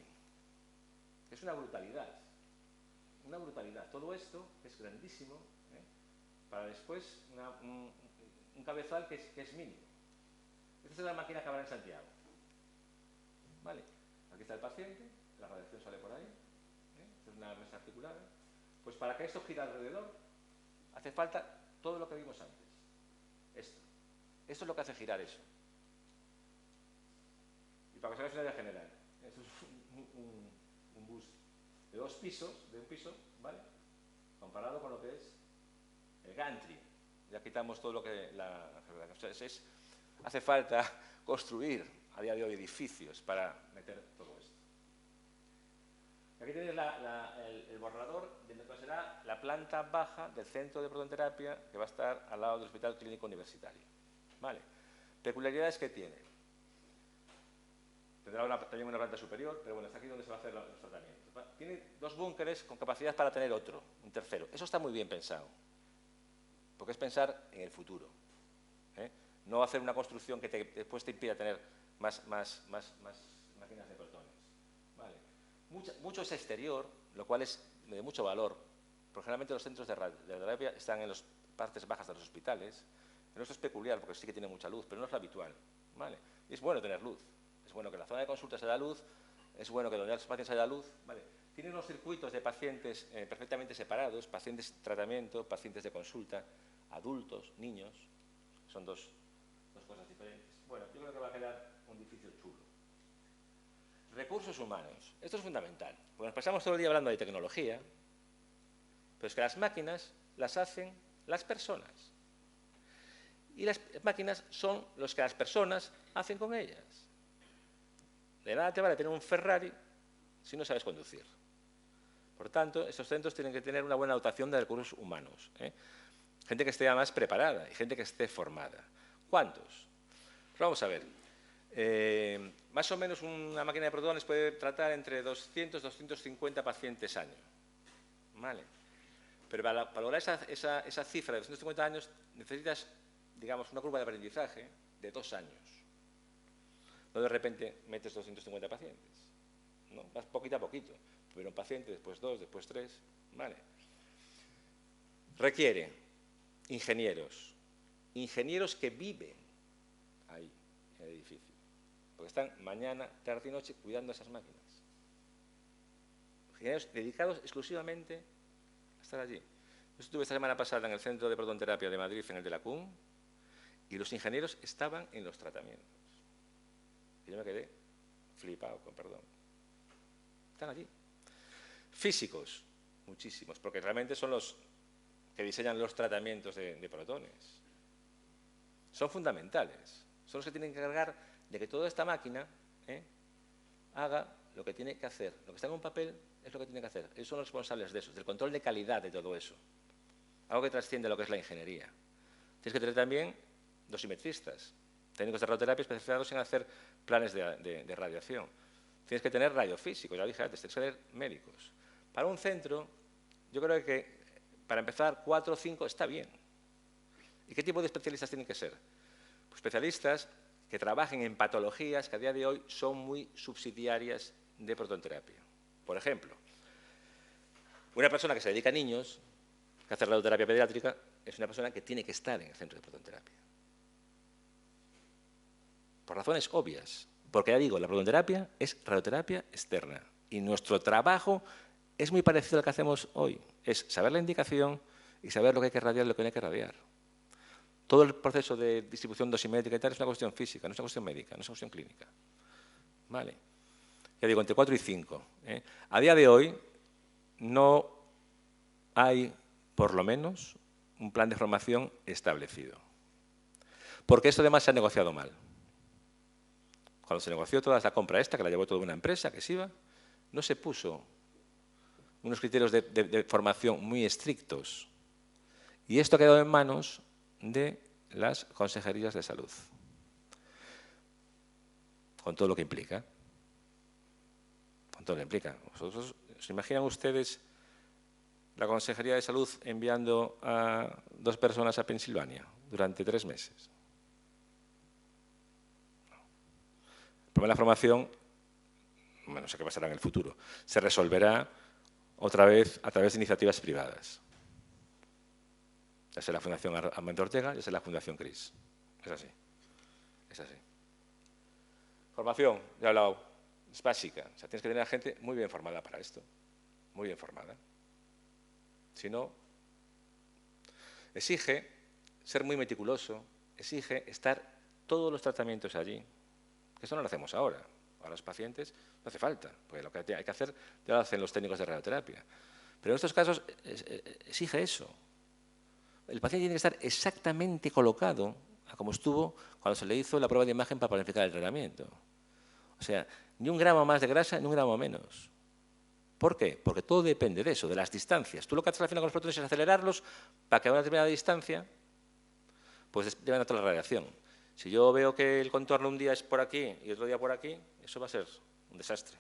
Es una brutalidad. Una brutalidad. Todo esto es grandísimo, para después un cabezal que es mínimo. Esta es la máquina que habrá en Santiago. ¿Vale? Aquí está el paciente, la radiación sale por ahí. Esta es una mesa articulada. Pues para que esto gire alrededor, hace falta todo lo que vimos antes. Esto. Esto es lo que hace girar eso. Y para que os hagáis una idea general, esto es un bus de 2 pisos, de un piso, ¿vale? Comparado con lo que es el gantry. Ya quitamos todo lo que hace falta construir a día de hoy edificios para meter todo esto. Aquí tenéis el borrador de lo que será la planta baja del centro de protonterapia que va a estar al lado del Hospital Clínico Universitario. ¿Vale? Peculiaridades que tiene. Tendrá también una planta superior, pero bueno, está aquí donde se va a hacer los tratamientos. Tiene 2 búnkeres con capacidad para tener otro, un tercero. Eso está muy bien pensado, porque es pensar en el futuro. No hacer una construcción que después te impida tener más máquinas de protones. Vale. Mucho es exterior, lo cual es de mucho valor, porque generalmente los centros de radioterapia están en las partes bajas de los hospitales. En esto es peculiar, porque sí que tiene mucha luz, pero no es lo habitual. ¿Vale? Y es bueno tener luz. Es bueno que en la zona de consulta se da luz, es bueno que donde los pacientes se da luz. ¿Vale? Tienen unos circuitos de pacientes perfectamente separados, pacientes de tratamiento, pacientes de consulta, adultos, niños. Son dos cosas diferentes. Bueno, yo creo que va a quedar un edificio chulo. Recursos humanos. Esto es fundamental, porque nos pasamos todo el día hablando de tecnología, pero es que las máquinas las hacen las personas. Y las máquinas son los que las personas hacen con ellas. De nada te vale tener un Ferrari si no sabes conducir. Por tanto, estos centros tienen que tener una buena dotación de recursos humanos. Gente que esté además preparada y gente que esté formada. ¿Cuántos? Pues vamos a ver. Más o menos una máquina de protones puede tratar entre 200 y 250 pacientes año. ¿Vale? Pero para lograr esa cifra de 250 años necesitas, digamos, una curva de aprendizaje de 2 años. No de repente metes 250 pacientes. No, vas poquito a poquito. Primero un paciente, después 2, después 3. ¿Vale? Requiere ingenieros que viven ahí, en el edificio, porque están mañana, tarde y noche cuidando esas máquinas. Ingenieros dedicados exclusivamente a estar allí. Yo estuve esta semana pasada en el Centro de Protonterapia de Madrid, en el de la CUM, y los ingenieros estaban en los tratamientos. Y yo me quedé flipado, con perdón. Están allí. Físicos, muchísimos, porque realmente son los que diseñan los tratamientos de protones. Son fundamentales. Son los que tienen que encargar de que toda esta máquina haga lo que tiene que hacer. Lo que está en un papel es lo que tiene que hacer. Ellos son los responsables de eso, del control de calidad de todo eso. Algo que trasciende lo que es la ingeniería. Tienes que tener también dosimetristas, técnicos de radioterapia especializados en hacer planes de radiación. Tienes que tener radiofísicos, ya dije antes, tienes que tener médicos. Para un centro, yo creo que para empezar 4 o 5 está bien. ¿Y qué tipo de especialistas tienen que ser? Pues especialistas que trabajen en patologías que a día de hoy son muy subsidiarias de protonterapia. Por ejemplo, una persona que se dedica a niños, que hace radioterapia pediátrica, es una persona que tiene que estar en el centro de protonterapia. Por razones obvias. Porque ya digo, la protonterapia es radioterapia externa. Y nuestro trabajo es muy parecido al que hacemos hoy. Es saber la indicación y saber lo que hay que radiar y lo que no hay que radiar. Todo el proceso de distribución dosimétrica y tal es una cuestión física, no es una cuestión médica, no es una cuestión clínica. ¿Vale? Ya digo, entre 4 y 5. A día de hoy no hay, por lo menos, un plan de formación establecido. Porque esto además se ha negociado mal. Cuando se negoció toda esta compra esta, que la llevó toda una empresa, que es IVA, no se puso unos criterios de formación muy estrictos. Y esto ha quedado en manos de las consejerías de salud. Con todo lo que implica. Con todo lo que implica. ¿Se imaginan ustedes la Consejería de Salud enviando a 2 personas a Pensilvania durante 3 meses? El problema de la formación, bueno, no sé qué pasará en el futuro, se resolverá otra vez a través de iniciativas privadas. Ya sea la Fundación Amancio Ortega, ya sea la Fundación CRIS. Es así. Es así. Formación, ya he hablado, es básica. O sea, tienes que tener a gente muy bien formada para esto. Muy bien formada. Si no, exige ser muy meticuloso, exige estar todos los tratamientos allí. Eso no lo hacemos ahora. A los pacientes no hace falta, porque lo que hay que hacer ya lo hacen los técnicos de radioterapia. Pero en estos casos exige eso. El paciente tiene que estar exactamente colocado a como estuvo cuando se le hizo la prueba de imagen para planificar el tratamiento. O sea, ni un gramo más de grasa, ni un gramo menos. ¿Por qué? Porque todo depende de eso, de las distancias. Tú lo que haces al final con los protones es acelerarlos para que a una determinada distancia pues lleven a toda la radiación. Si yo veo que el contorno un día es por aquí y otro día por aquí, eso va a ser un desastre.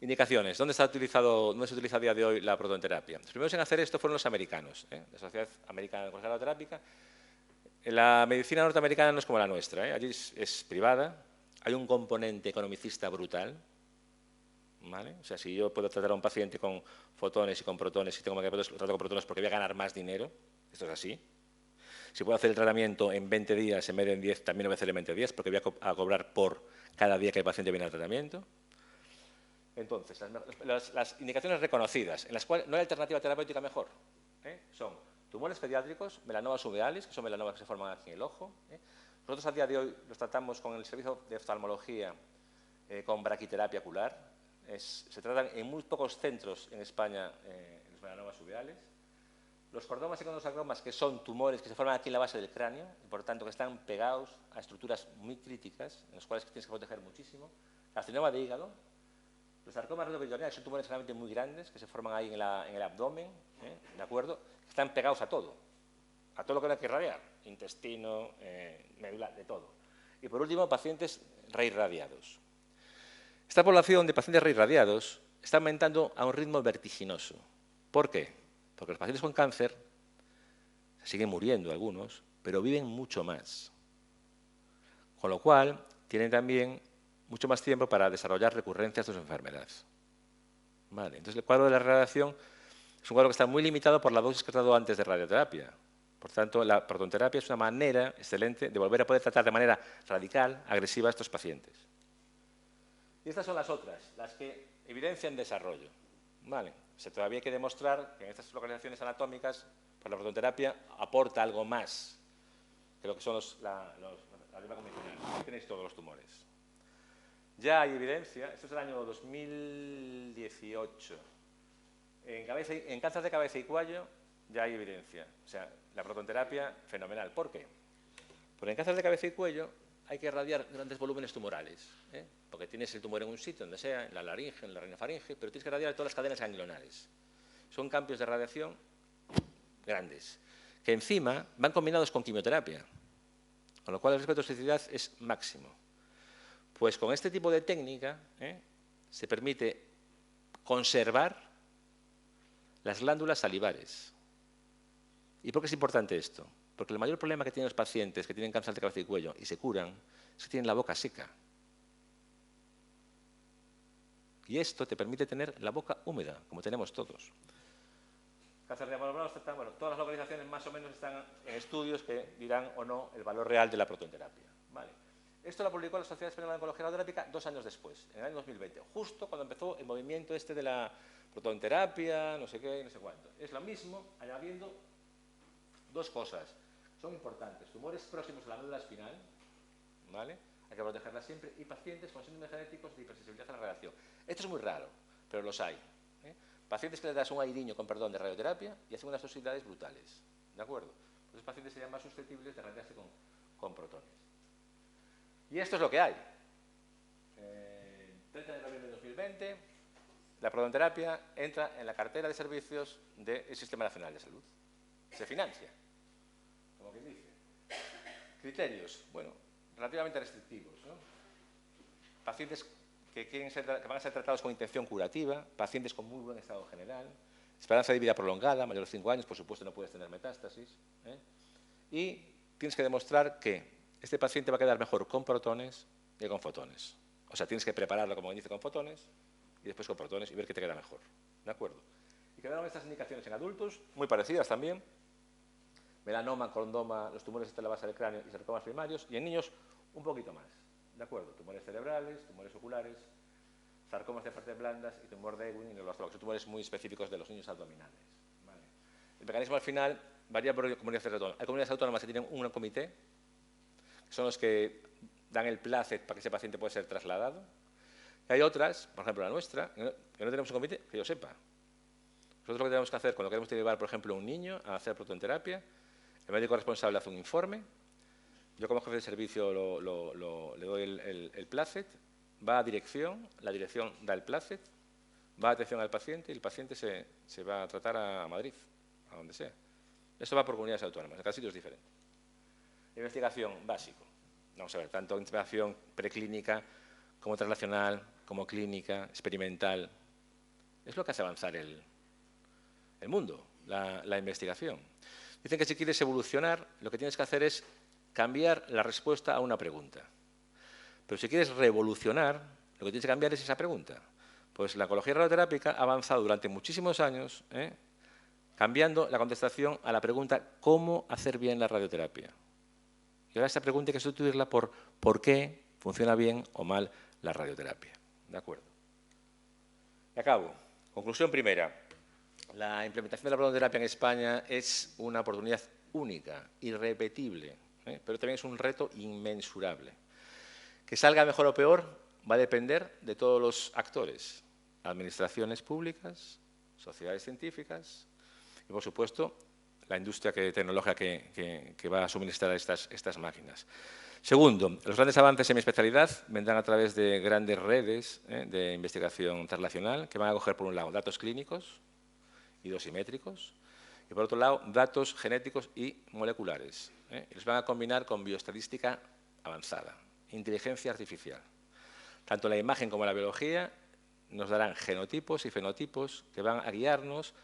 Indicaciones. ¿Dónde se utiliza a día de hoy la protonterapia? Los primeros en hacer esto fueron los americanos, la Sociedad Americana de Oncología Terápica. La medicina norteamericana no es como la nuestra, allí es privada, hay un componente economicista brutal, ¿vale? O sea, si yo puedo tratar a un paciente con fotones y con protones, si tengo que tratar con protones porque voy a ganar más dinero, esto es así. Si puedo hacer el tratamiento en 20 días en vez de en 10, también lo voy a hacer en 20 días porque voy a cobrar por cada día que el paciente viene al tratamiento. Entonces, las indicaciones reconocidas, en las cuales no hay alternativa terapéutica mejor, son tumores pediátricos, melanomas uveales, que son melanomas que se forman aquí en el ojo. Nosotros a día de hoy los tratamos con el servicio de oftalmología con braquiterapia ocular. Se tratan en muy pocos centros en España los melanomas uveales. Los cordomas y condrosarcomas, que son tumores que se forman aquí en la base del cráneo, y por tanto que están pegados a estructuras muy críticas, en los cuales tienes que proteger muchísimo. Carcinoma de hígado. Los sarcomas retroperitoneales son tumores realmente muy grandes que se forman ahí en el abdomen, ¿de acuerdo? Están pegados a todo lo que hay que irradiar, intestino, médula, de todo. Y por último, pacientes reirradiados. Esta población de pacientes reirradiados está aumentando a un ritmo vertiginoso. ¿Por qué? Porque los pacientes con cáncer se siguen muriendo algunos, pero viven mucho más. Con lo cual, tienen también mucho más tiempo para desarrollar recurrencias de su enfermedad. Vale, entonces, el cuadro de la radiación es un cuadro que está muy limitado por la dosis que he tratado antes de radioterapia. Por tanto, la protonterapia es una manera excelente de volver a poder tratar de manera radical, agresiva a estos pacientes. Y estas son las otras, las que evidencian desarrollo. Vale, todavía hay que demostrar que en estas localizaciones anatómicas, pues la protonterapia aporta algo más que lo que son la dieta convencional. Aquí tenéis todos los tumores. Ya hay evidencia, esto es del año 2018, en cáncer de cabeza y cuello ya hay evidencia. O sea, la protonterapia, fenomenal. ¿Por qué? Porque en cáncer de cabeza y cuello hay que irradiar grandes volúmenes tumorales, porque tienes el tumor en un sitio, donde sea, en la laringe, en la rinofaringe, pero tienes que irradiar todas las cadenas ganglionares. Son cambios de radiación grandes, que encima van combinados con quimioterapia, con lo cual el riesgo de toxicidad es máximo. Pues con este tipo de técnica se permite conservar las glándulas salivares. ¿Y por qué es importante esto? Porque el mayor problema que tienen los pacientes que tienen cáncer de cabeza y cuello y se curan es que tienen la boca seca. Y esto te permite tener la boca húmeda, como tenemos todos. Cáncer de bueno, todas las localizaciones más o menos están en estudios que dirán o no el valor real de la protonterapia. ¿Vale? Esto lo publicó la Sociedad Española de Oncología Radioterápica 2 años después, en el año 2020, justo cuando empezó el movimiento este de la protonterapia, no sé qué, no sé cuánto. Es lo mismo, añadiendo dos cosas. Son importantes. Tumores próximos a la médula espinal, ¿vale? Hay que protegerlas siempre. Y pacientes con síndromes genéticos de hipersensibilidad a la radiación. Esto es muy raro, pero los hay. Pacientes que les das un airiño, con perdón, de radioterapia y hacen unas toxicidades brutales. ¿De acuerdo? Los pacientes serían más susceptibles de radiarse con protones. Y esto es lo que hay. 30 de noviembre de 2020, la protonterapia entra en la cartera de servicios del Sistema Nacional de Salud. Se financia, como quien dice. Criterios, bueno, relativamente restrictivos, ¿no? Pacientes que van a ser tratados con intención curativa, pacientes con muy buen estado general, esperanza de vida prolongada, mayor de 5 años, por supuesto no puedes tener metástasis, y tienes que demostrar que este paciente va a quedar mejor con protones que con fotones. O sea, tienes que prepararlo, como dice, con fotones y después con protones y ver qué te queda mejor. ¿De acuerdo? Y quedaron estas indicaciones en adultos, muy parecidas también. Melanoma, condoma, los tumores de la base del cráneo y sarcomas primarios. Y en niños, un poquito más. ¿De acuerdo? Tumores cerebrales, tumores oculares, sarcomas de partes blandas y tumor de Ewing y neuroblastómago, que son tumores muy específicos de los niños abdominales. ¿Vale? El mecanismo al final varía por comunidades autónomas. Hay comunidades autónomas que tienen un comité, que son los que dan el placet para que ese paciente pueda ser trasladado. Y hay otras, por ejemplo la nuestra, que no tenemos un comité, que yo sepa. Nosotros lo que tenemos que hacer cuando queremos llevar, por ejemplo, a un niño a hacer protonterapia, el médico responsable hace un informe, yo como jefe de servicio le doy el placet, va a dirección, la dirección da el placet, va a atención al paciente y el paciente se va a tratar a Madrid, a donde sea. Esto va por comunidades autónomas, en cada sitio es diferente. Investigación, básico. Vamos a ver, tanto investigación preclínica como translacional, como clínica, experimental. Es lo que hace avanzar el mundo, la investigación. Dicen que si quieres evolucionar, lo que tienes que hacer es cambiar la respuesta a una pregunta. Pero si quieres revolucionar, lo que tienes que cambiar es esa pregunta. Pues la oncología radioterápica ha avanzado durante muchísimos años, cambiando la contestación a la pregunta ¿cómo hacer bien la radioterapia? Y ahora esta pregunta hay que sustituirla por ¿por qué funciona bien o mal la radioterapia? ¿De acuerdo? Y acabo. Conclusión primera. La implementación de la radioterapia en España es una oportunidad única, irrepetible, pero también es un reto inmensurable. Que salga mejor o peor va a depender de todos los actores, administraciones públicas, sociedades científicas y, por supuesto, la industria tecnológica que va a suministrar estas máquinas. Segundo, los grandes avances en mi especialidad vendrán a través de grandes redes de investigación translacional que van a coger, por un lado, datos clínicos y dosimétricos, y por otro lado, datos genéticos y moleculares. Y los van a combinar con bioestadística avanzada, inteligencia artificial. Tanto la imagen como la biología nos darán genotipos y fenotipos que van a guiarnos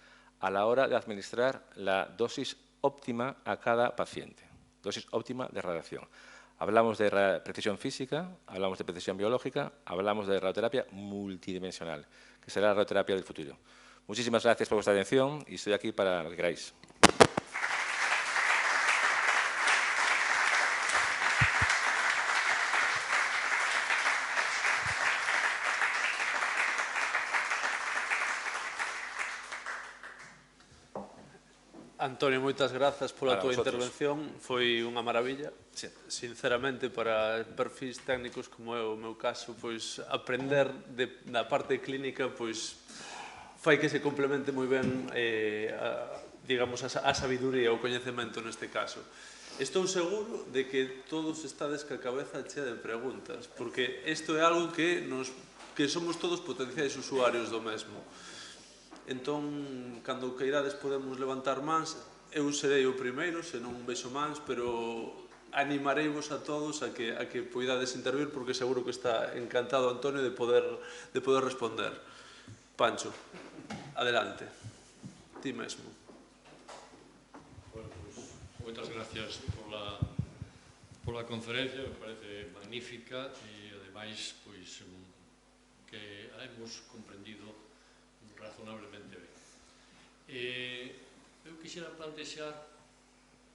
a la hora de administrar la dosis óptima a cada paciente, dosis óptima de radiación. Hablamos de precisión física, hablamos de precisión biológica, hablamos de radioterapia multidimensional, que será la radioterapia del futuro. Muchísimas gracias por vuestra atención y estoy aquí para lo que queráis.
Antonio, moitas grazas pola
Para
túa
vosotros.
intervención. Foi unha maravilla.
Sí.
Sinceramente, para perfis técnicos como é o meu caso, pois aprender da parte clínica, pois fai que se complemente moi ben digamos, a sabiduría, o coñecemento neste caso. Estou seguro de que todos estades ca cabeza chea de preguntas, porque isto é algo que somos todos potenciais usuarios do mesmo. Entón, cando queirades podemos levantar mans, eu serei o primeiro, se non vexo mans, pero animareivos a todos a que poidades intervir, porque seguro que está encantado Antonio de poder responder. Pancho, adelante. Ti mesmo.
Bueno, pues, moitas gracias pola conferencia, me parece magnífica e, ademais, pois, que a hemos comprendido razonablemente ben. Eu quixera plantexar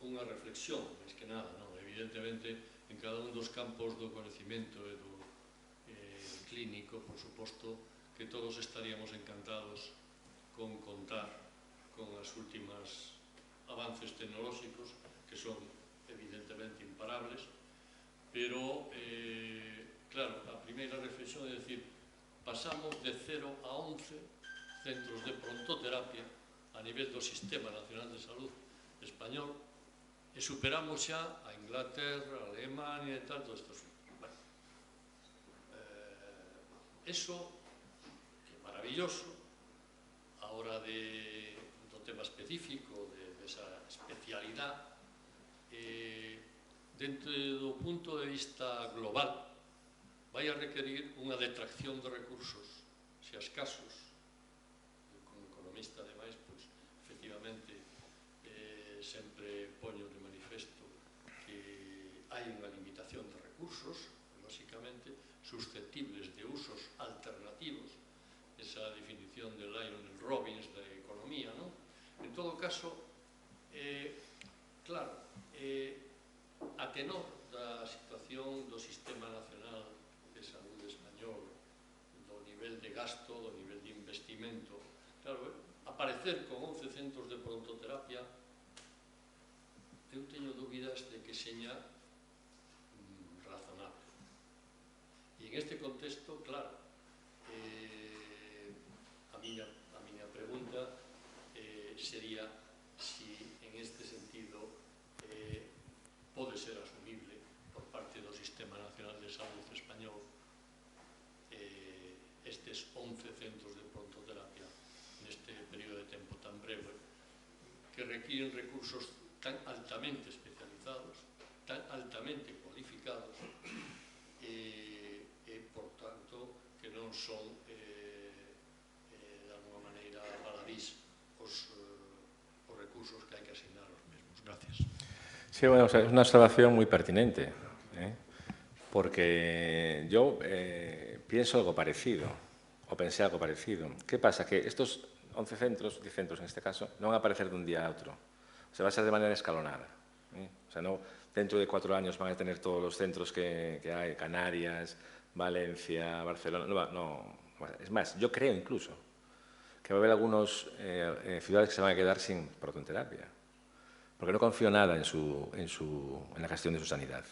unha reflexión, máis que nada, non? Evidentemente, en cada un dos campos do conhecimento e do clínico, por suposto, que todos estaríamos encantados con contar con as últimas avances tecnolóxicos, que son evidentemente imparables, pero, claro, a primeira reflexión é dicir, pasamos de 0 a 11 centros de prontoterapia a nivel do Sistema Nacional de Salud español e superamos xa a Inglaterra, a Alemania e tal, todos estos. Bueno, eso é maravilloso a hora do tema específico, desa especialidade, dentro do punto de vista global vai a requerir unha detracción de recursos, se as casos. Ademais, pois, efectivamente, sempre poño de manifesto que hai unha limitación de recursos, lóxicamente, susceptibles de usos alternativos, esa definición de Lionel Robbins da economía, non? En todo caso, claro, a tenor da situación do Sistema Nacional de Saúde español, do nivel de gasto, do nivel de investimento, claro, aparecer con 11 centros de prontoterapia, eu teño dúbidas de que seña razonable. E en este contexto, claro, a miña pregunta sería si en este sentido pode ser asumible por parte do Sistema Nacional de Saúde español estes 11 centros de prontoterapia neste período de tempo tan breve, que requiren recursos tan altamente especializados tan altamente cualificados e, por tanto, que non son, de alguma maneira, baladís os recursos que hai que asignar aos mesmos. Gracias.
Sí, bueno, o sea, es una observación muy pertinente, porque yo pienso algo parecido, o pensé algo parecido. ¿Qué pasa? Que estos 11 centros, 10 centros en este caso, no van a aparecer de un día a otro. Se va a ser de manera escalonada. O sea, no, dentro de 4 años van a tener todos los centros que hay, Canarias, Valencia, Barcelona. No, es más, yo creo incluso que va a haber algunas ciudades que se van a quedar sin protonterapia, porque no confío nada en la gestión de su sanidad.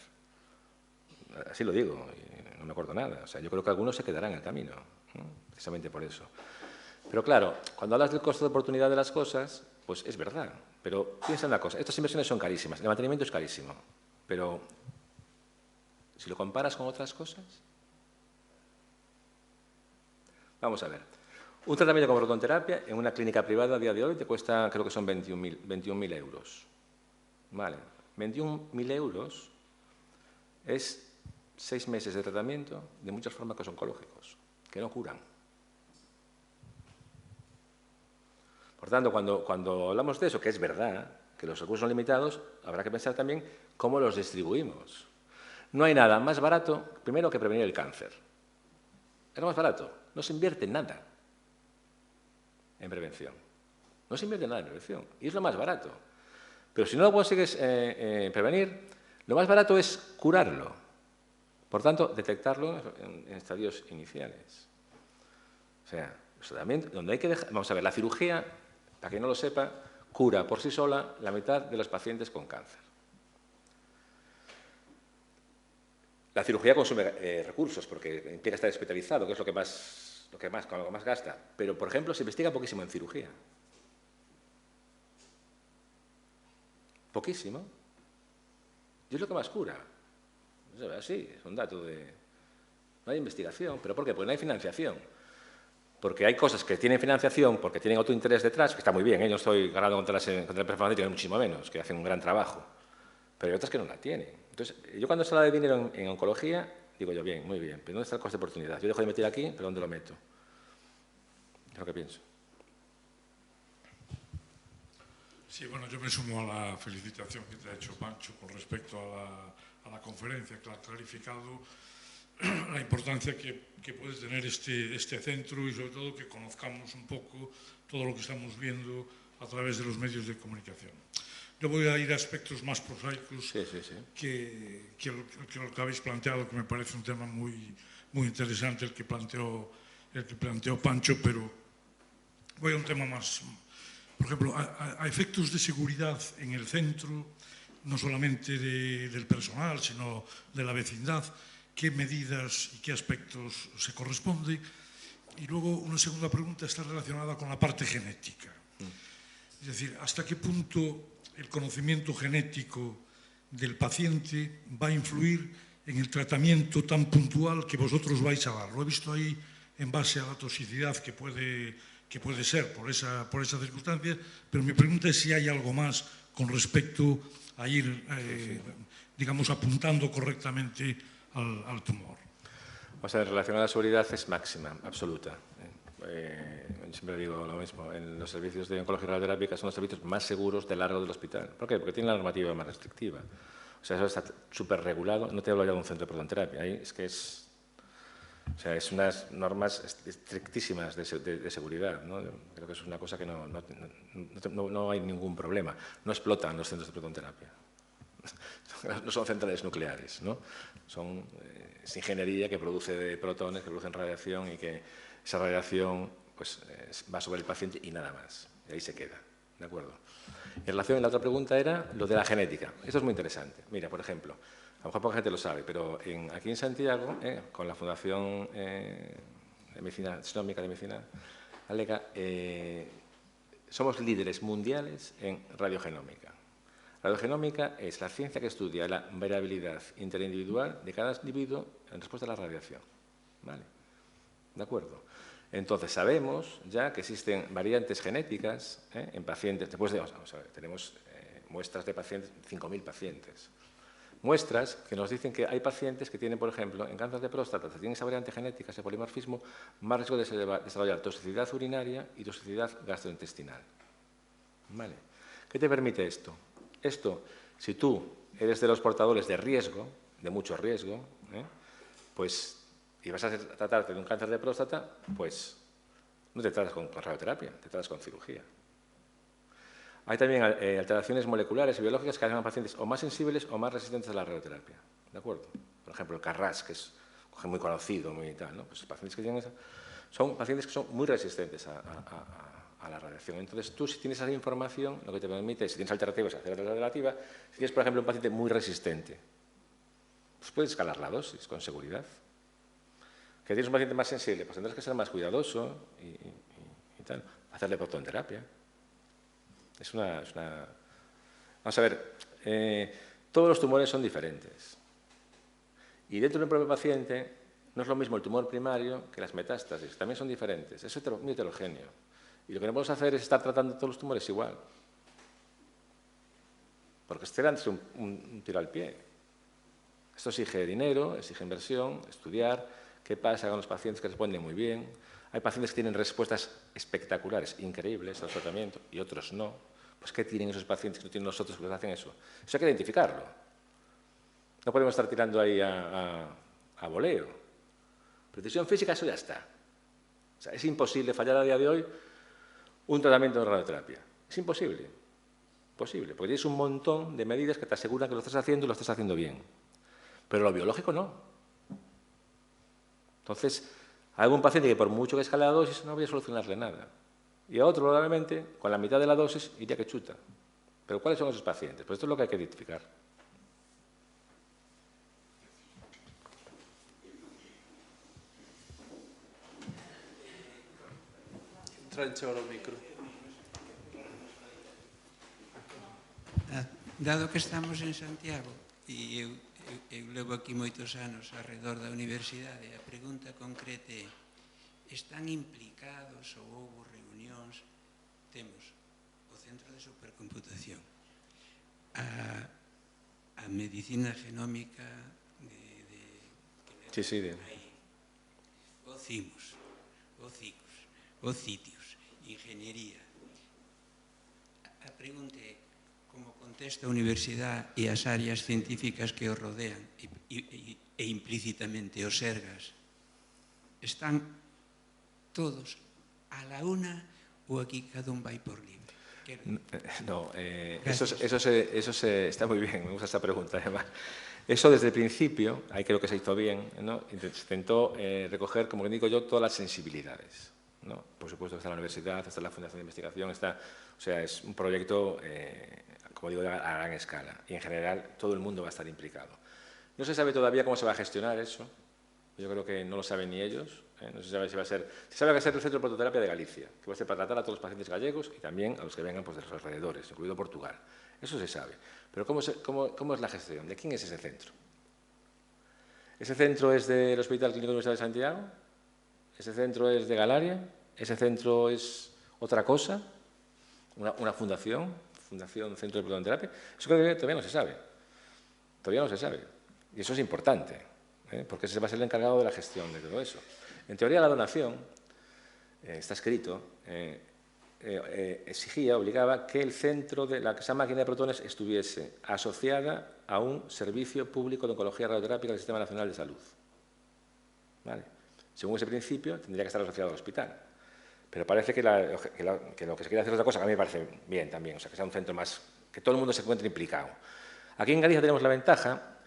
Así lo digo, y no me acuerdo nada. O sea, yo creo que algunos se quedarán en el camino, ¿no? Precisamente por eso. Pero claro, cuando hablas del costo de oportunidad de las cosas, pues es verdad. Pero piensa en una cosa, estas inversiones son carísimas, el mantenimiento es carísimo, pero si lo comparas con otras cosas, vamos a ver. Un tratamiento con protonterapia en una clínica privada a día de hoy te cuesta, creo que son 21.000 euros. Vale, 21.000 euros es 6 meses de tratamiento de muchos fármacos oncológicos que no curan. Por tanto, cuando hablamos de eso, que es verdad, que los recursos son limitados, habrá que pensar también cómo los distribuimos. No hay nada más barato, primero, que prevenir el cáncer. Es lo más barato. No se invierte nada en prevención. No se invierte nada en prevención. Y es lo más barato. Pero si no lo consigues prevenir, lo más barato es curarlo. Por tanto, detectarlo en estadios iniciales. O sea, también donde hay que dejar... Vamos a ver, la cirugía, para quien no lo sepa, cura por sí sola la mitad de los pacientes con cáncer. La cirugía consume recursos porque implica estar hospitalizado, que es lo que más gasta. Pero, por ejemplo, se investiga poquísimo en cirugía. Poquísimo. Y es lo que más cura. Sí, es un dato de... No hay investigación. ¿Pero por qué? Porque no hay financiación. Porque hay cosas que tienen financiación porque tienen otro interés detrás, que está muy bien, yo no estoy ganando contra el empresa farmacéutica, muchísimo menos, que hacen un gran trabajo. Pero hay otras que no la tienen. Entonces, yo cuando se habla de dinero en oncología, digo yo, bien, muy bien, pero ¿dónde está el coste de oportunidad? Yo dejo de meter aquí, pero ¿dónde lo meto? Es lo que pienso.
Sí, bueno, yo me sumo a la felicitación que te ha hecho Pancho con respecto a la conferencia, que ha clarificado la importancia que puede tener este centro y sobre todo que conozcamos un poco todo lo que estamos viendo a través de los medios de comunicación. Yo voy a ir a aspectos más prosaicos que lo que habéis planteado, que me parece un tema muy interesante el que planteó Pancho, pero voy a un tema más... Por ejemplo, a efectos de seguridad en el centro, no solamente del personal, sino de la vecindad, ¿qué medidas y qué aspectos se corresponden? Y luego una segunda pregunta está relacionada con la parte genética. Es decir, ¿hasta qué punto el conocimiento genético del paciente va a influir en el tratamiento tan puntual que vosotros vais a dar? Lo he visto ahí en base a la toxicidad que puede ser por esa circunstancia, pero mi pregunta es si hay algo más con respecto a ir, digamos, apuntando correctamente al tumor.
O sea, en relación a la seguridad es máxima, absoluta. Siempre digo lo mismo, en los servicios de oncología radioterápica son los servicios más seguros de largo del hospital. ¿Por qué? Porque tienen la normativa más restrictiva. O sea, eso está súper regulado. No te hablo ya de un centro de protonterapia, ahí es que es... O sea, es unas normas estrictísimas de seguridad, ¿no? Creo que es una cosa que no hay ningún problema. No explotan los centros de protonterapia. No son centrales nucleares, ¿no? Es ingeniería que produce protones, que producen radiación y que esa radiación pues, va sobre el paciente y nada más. Y ahí se queda, ¿de acuerdo? En relación a la otra pregunta era lo de la genética. Esto es muy interesante. Mira, por ejemplo, a lo mejor poca gente lo sabe, pero aquí en Santiago, con la Fundación de Medicina Genómica de Medicina Alega, somos líderes mundiales en radiogenómica. Radiogenómica es la ciencia que estudia la variabilidad interindividual de cada individuo en respuesta a la radiación. ¿Vale? ¿De acuerdo? Entonces, sabemos ya que existen variantes genéticas en pacientes. Después tenemos muestras de pacientes, 5.000 pacientes. muestras que nos dicen que hay pacientes que tienen, por ejemplo, en cáncer de próstata, que tienen esa variante genética, ese polimorfismo, más riesgo de desarrollar toxicidad urinaria y toxicidad gastrointestinal. ¿Vale? ¿Qué te permite esto? Esto, si tú eres de los portadores de riesgo, de mucho riesgo, pues, y vas a tratarte de un cáncer de próstata, pues no te tratas con radioterapia, te tratas con cirugía. Hay también alteraciones moleculares y biológicas que hacen a pacientes o más sensibles o más resistentes a la radioterapia. ¿De acuerdo? Por ejemplo, el Carras, que es muy conocido, muy tal, ¿no? Pues pacientes que tienen esa, son pacientes que son muy resistentes a la radiación. Entonces, tú, si tienes esa información, lo que te permite, si tienes alternativas, hacer la alternativa. Si tienes, por ejemplo, un paciente muy resistente, pues puedes escalar la dosis con seguridad. Que tienes un paciente más sensible, pues tendrás que ser más cuidadoso y tal, hacerle protonterapia. Vamos a ver, todos los tumores son diferentes. Y dentro de un propio paciente no es lo mismo el tumor primario que las metástasis, también son diferentes, es muy heterogéneo. Y lo que no podemos hacer es estar tratando todos los tumores igual. Porque este era antes un tiro al pie. Esto exige dinero, exige inversión, estudiar qué pasa con los pacientes que responden muy bien. Hay pacientes que tienen respuestas espectaculares, increíbles al tratamiento, y otros no. Pues, ¿qué tienen esos pacientes que no tienen los otros que les hacen eso? Eso hay que identificarlo. No podemos estar tirando ahí a voleo. Precisión física, eso ya está. O sea, es imposible fallar a día de hoy un tratamiento de radioterapia. Es imposible. Imposible, porque tienes un montón de medidas que te aseguran que lo estás haciendo y lo estás haciendo bien. Pero lo biológico no. Entonces, hay algún paciente que por mucho que escale la dosis no voy a solucionarle nada. Y a otro, probablemente, con la mitad de la dosis, iría que chuta. ¿Pero cuáles son esos pacientes? Pues esto es lo que hay que identificar.
Tranche ahora o micro.
Dado que estamos en Santiago e eu levo aquí moitos anos alrededor da universidade, a pregunta concreta é: están implicados ou houve reunións? Temos o Centro de Supercomputación, a medicina genómica
Sí,
o CIMUS, o CICUS, o CITIUS, ingeniería. A pregunta é: como contesta a universidade e as áreas científicas que o rodean e implícitamente os sergas, están todos a la una ou aquí cada un vai por libre?
No, eso está muy bien, me gusta esta pregunta además. Eso desde el principio, ahí creo que se hizo bien, ¿no? Se intentó recoger, como digo yo, todas las sensibilidades, ¿no? Por supuesto está la universidad, está la Fundación de Investigación, o sea, es un proyecto, como digo, a gran escala. Y en general todo el mundo va a estar implicado. No se sabe todavía cómo se va a gestionar eso. Yo creo que no lo saben ni ellos. No se sabe si va a ser... Se sabe que va a ser el Centro de Prototerapia de Galicia, que va a ser para tratar a todos los pacientes gallegos y también a los que vengan pues, de los alrededores, incluido Portugal. Eso se sabe. Pero ¿cómo es la gestión? ¿De quién es ese centro? ¿Ese centro es del Hospital Clínico Universitario de Santiago? ¿Ese centro es de Galaria? ¿Ese centro es otra cosa? ¿Una fundación? ¿Fundación Centro de Prototerapia? Eso creo que todavía no se sabe. Todavía no se sabe. Y eso es importante, porque ese va a ser el encargado de la gestión de todo eso. En teoría, la donación, está escrito, exigía, obligaba que el centro de esa máquina de protones estuviese asociada a un servicio público de oncología radioterápica del Sistema Nacional de Salud. ¿Vale? Según ese principio, tendría que estar asociado al hospital. Pero parece que lo que se quiere hacer es otra cosa, que a mí me parece bien también, o sea, que sea un centro más, que todo el mundo se encuentre implicado. Aquí en Galicia tenemos la ventaja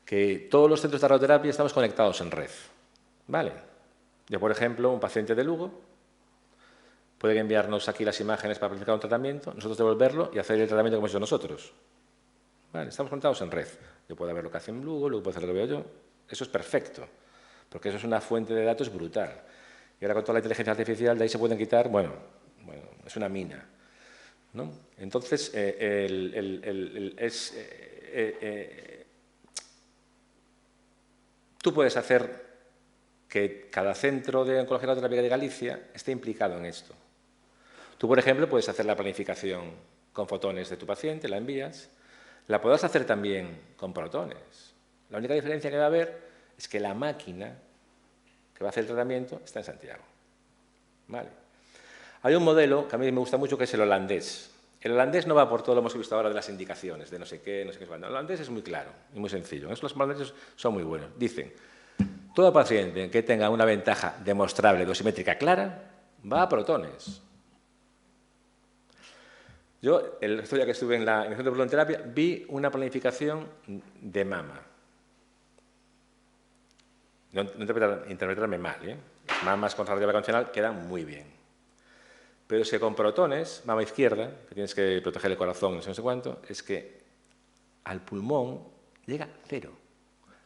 que todos los centros de radioterapia estamos conectados en red. ¿Vale? Yo, por ejemplo, un paciente de Lugo puede enviarnos aquí las imágenes para planificar un tratamiento, nosotros devolverlo y hacer el tratamiento como hemos hecho nosotros. ¿Vale? Estamos conectados en red. Yo puedo ver lo que hace en Lugo, luego puedo hacer lo que veo yo. Eso es perfecto, porque eso es una fuente de datos brutal. Y ahora con toda la inteligencia artificial de ahí se pueden quitar, bueno, es una mina, ¿no? Entonces, tú puedes hacer que cada centro de oncología radioterápica de Galicia esté implicado en esto. Tú, por ejemplo, puedes hacer la planificación con fotones de tu paciente, la envías, La podrás hacer también con protones. La única diferencia que va a haber es que la máquina que va a hacer el tratamiento está en Santiago. ¿Vale? Hay un modelo que a mí me gusta mucho que es el holandés. El holandés no va por todo lo que hemos visto ahora de las indicaciones, de no sé qué. El holandés es muy claro y muy sencillo. Los holandeses son muy buenos. Dicen, todo paciente que tenga una ventaja demostrable dosimétrica clara va a protones. Yo, el otro día que estuve en el centro de protonoterapia, vi una planificación de mama. No interpretarme mal, ¿eh? Las mamas con radioterapia convencional quedan muy bien. Pero es que con protones, mama izquierda, que tienes que proteger el corazón, no sé cuánto, es que al pulmón llega cero,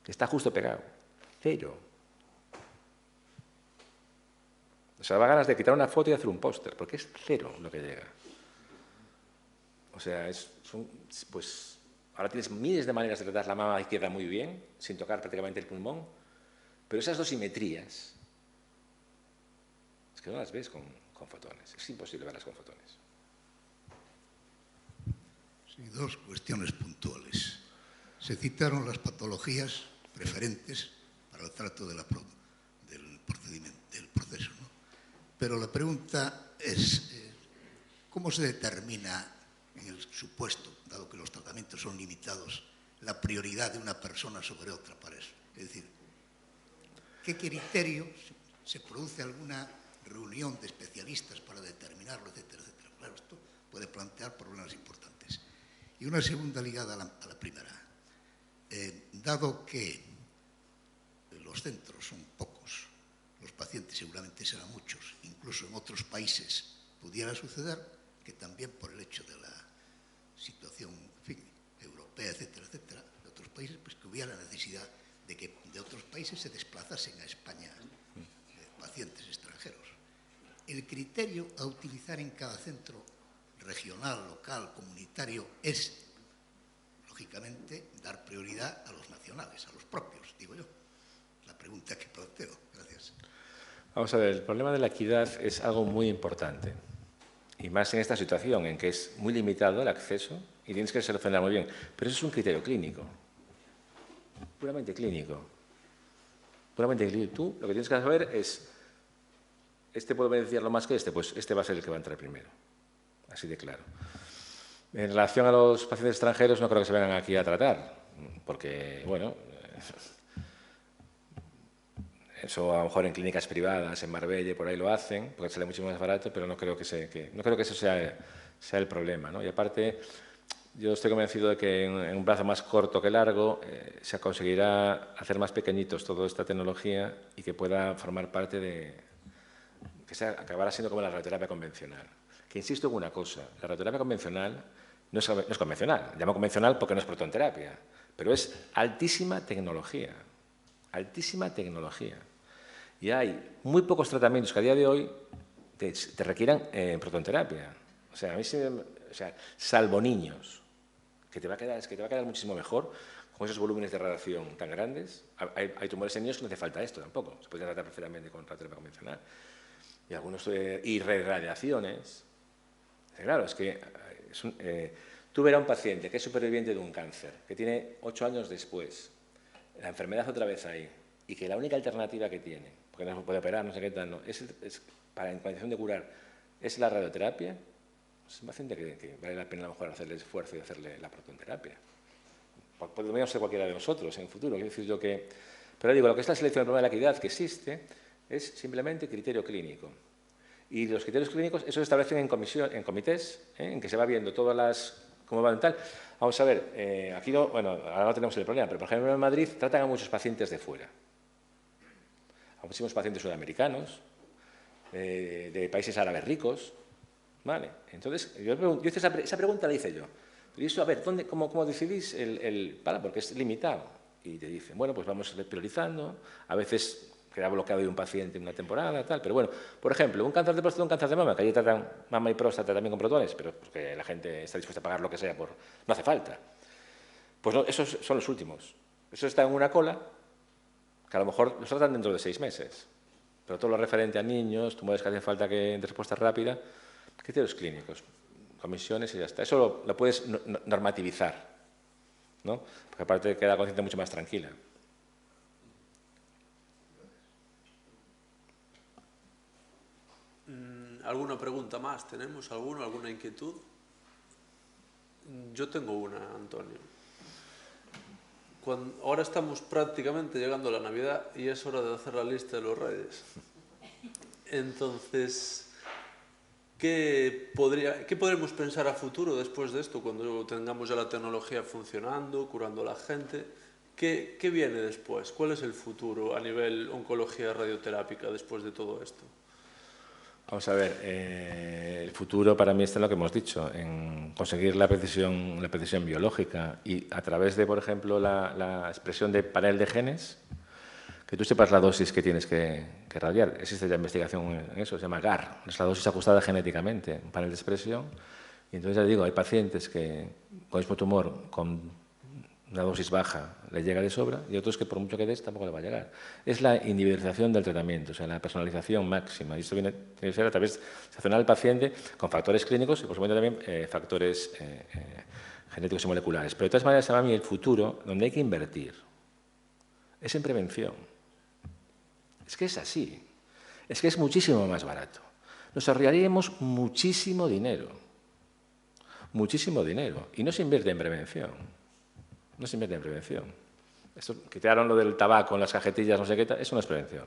que está justo pegado. Cero. O sea, da ganas de quitar una foto y hacer un póster, porque es cero lo que llega. O sea, pues ahora tienes miles de maneras de tratar la mama izquierda muy bien, sin tocar prácticamente el pulmón, pero esas dosimetrías es que no las ves con fotones. Es imposible verlas con fotones.
Sí, dos cuestiones puntuales. Se citaron las patologías preferentes para el trato del proceso, ¿no? Pero la pregunta es, ¿cómo se determina en el supuesto, dado que los tratamientos son limitados, la prioridad de una persona sobre otra para eso? Es decir, ¿qué criterio se produce alguna reunión de especialistas para determinarlo, etcétera, etcétera? Claro, esto puede plantear problemas importantes. Y una segunda ligada a la primera. Dado que los centros son pocos, los pacientes seguramente serán muchos, incluso en otros países pudiera suceder que también por el hecho de la situación, en fin, europea, etcétera, etcétera, de otros países, pues que hubiera la necesidad de que de otros países se desplazasen a España pacientes extranjeros. El criterio a utilizar en cada centro regional, local, comunitario, es, lógicamente, dar prioridad a los nacionales, a los propios, digo yo. La pregunta que planteo. Gracias.
Vamos a ver, el problema de la equidad es algo muy importante. Y más en esta situación, en que es muy limitado el acceso y tienes que seleccionar muy bien. Pero eso es un criterio clínico. Puramente clínico. Puramente clínico. Tú lo que tienes que saber es, ¿este puede beneficiarlo más que este? Pues este va a ser el que va a entrar primero. Así de claro. En relación a los pacientes extranjeros, no creo que se vengan aquí a tratar, porque, bueno, eso a lo mejor en clínicas privadas, en Marbella, por ahí lo hacen, porque sale mucho más barato, pero no creo que eso sea el problema, ¿no? Y aparte, yo estoy convencido de que en un plazo más corto que largo se conseguirá hacer más pequeñitos toda esta tecnología y que pueda formar parte de, que acabará siendo como la radioterapia convencional. Que insisto en una cosa, la radioterapia convencional no es convencional, llamo convencional porque no es protonterapia, pero es altísima tecnología, altísima tecnología. Y hay muy pocos tratamientos que a día de hoy te requieran protonterapia. O sea, a mí salvo niños, que te va a quedar muchísimo mejor con esos volúmenes de radiación tan grandes. Hay tumores en niños que no hace falta esto tampoco, se pueden tratar perfectamente con radioterapia convencional. Y algunos irradiaciones. Claro, es que tú verás a un paciente que es superviviente de un cáncer, que tiene 8 años después, la enfermedad otra vez ahí, y que la única alternativa que tiene, porque no se puede operar, no sé qué tal, no, es para en condición de curar, es la radioterapia. Es un paciente que vale la pena a lo mejor hacerle el esfuerzo y hacerle la protonterapia. Podemos ser cualquiera de nosotros en el futuro, quiero decir yo que... Pero digo, lo que es la selección del problema de la equidad que existe es simplemente criterio clínico. Y los criterios clínicos, eso se establecen en comités, en que se va viendo todas las... cómo van tal. Vamos a ver, aquí no, bueno, ahora no tenemos el problema, pero por ejemplo en Madrid tratan a muchos pacientes de fuera. A muchísimos pacientes sudamericanos, de países árabes ricos, ¿vale? Entonces, yo hice esa pregunta la hice yo. Pero eso, a ver, ¿cómo decidís porque es limitado? Y te dicen, bueno, pues vamos priorizando, a veces queda bloqueado de un paciente en una temporada, tal, pero bueno, por ejemplo, un cáncer de próstata, un cáncer de mama, que allí tratan mama y próstata también con protones, pero porque la gente está dispuesta a pagar lo que sea, no hace falta. Pues no, esos son los últimos. Eso está en una cola, que a lo mejor los tratan dentro de 6 meses, pero todo lo referente a niños, tumores que hacen falta de respuesta rápida, criterios clínicos, comisiones y ya está. Eso lo puedes normativizar. ¿no? Porque aparte queda la conciencia mucho más tranquila.
¿Alguna pregunta más tenemos? ¿Alguna inquietud? Yo tengo una, Antonio. Ahora estamos prácticamente llegando a la Navidad y es hora de hacer la lista de los Reyes. Entonces, ¿qué podremos pensar a futuro después de esto, cuando tengamos ya la tecnología funcionando, curando a la gente? ¿Qué viene después? ¿Cuál es el futuro a nivel oncología radioterápica después de todo esto?
Vamos a ver, el futuro para mí está en lo que hemos dicho, en conseguir la precisión biológica y a través de, por ejemplo, la expresión de panel de genes, que tú sepas la dosis que tienes que radiar. Existe ya investigación en eso, se llama GAR, es la dosis ajustada genéticamente, un panel de expresión. Y entonces ya digo, hay pacientes que con el mismo tumor, con una dosis baja le llega de sobra y otros que por mucho que des tampoco le va a llegar. Es la individualización del tratamiento, o sea, la personalización máxima. Y esto tiene que ser a través de seleccionar al paciente con factores clínicos y, por supuesto, también factores genéticos y moleculares. Pero de todas maneras, para mí el futuro, donde hay que invertir, es en prevención. Es que es así. Es que es muchísimo más barato. Nos ahorraríamos muchísimo dinero. Muchísimo dinero. Y no se invierte en prevención. No se invierte en prevención. Esto, quitaron lo del tabaco en las cajetillas, no sé qué, eso no es prevención.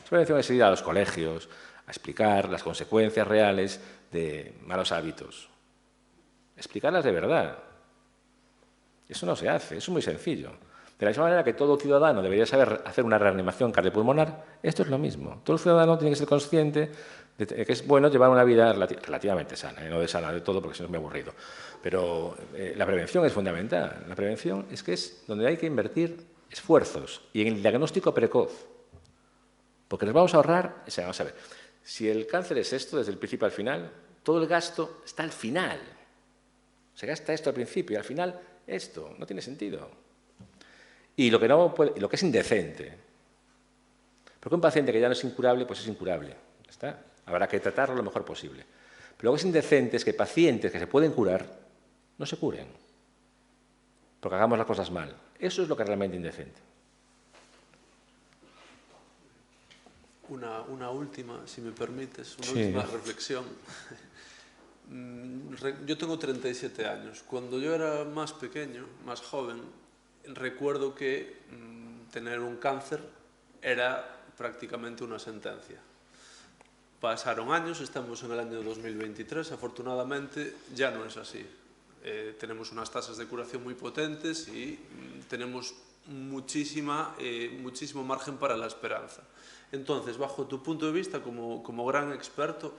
Prevención es ir a los colegios a explicar las consecuencias reales de malos hábitos. Explicarlas de verdad. Eso no se hace, es muy sencillo. De la misma manera que todo ciudadano debería saber hacer una reanimación cardiopulmonar, esto es lo mismo. Todo ciudadano tiene que ser consciente de que es bueno llevar una vida relativamente sana, no de sana de todo porque si no es muy aburrido. Pero la prevención es fundamental. La prevención es que es donde hay que invertir esfuerzos y en el diagnóstico precoz. Porque nos vamos a ahorrar, o sea, vamos a ver, si el cáncer es esto desde el principio al final, todo el gasto está al final. Se gasta esto al principio y al final esto. No tiene sentido. Y lo que, no puede, lo que es indecente. Porque un paciente que ya no es incurable, pues es incurable. ¿Está? Habrá que tratarlo lo mejor posible. Pero lo que es indecente es que pacientes que se pueden curar no se curen. Porque hagamos las cosas mal. Eso es lo que es realmente indecente.
Una última, si me permites, última reflexión. Yo tengo 37 años. Cuando yo era más pequeño, más joven, recuerdo que tener un cáncer era prácticamente una sentencia. Pasaron años, estamos en el año 2023, afortunadamente ya no es así. Tenemos unas tasas de curación muy potentes y tenemos muchísimo margen para la esperanza. Entonces, bajo tu punto de vista como gran experto,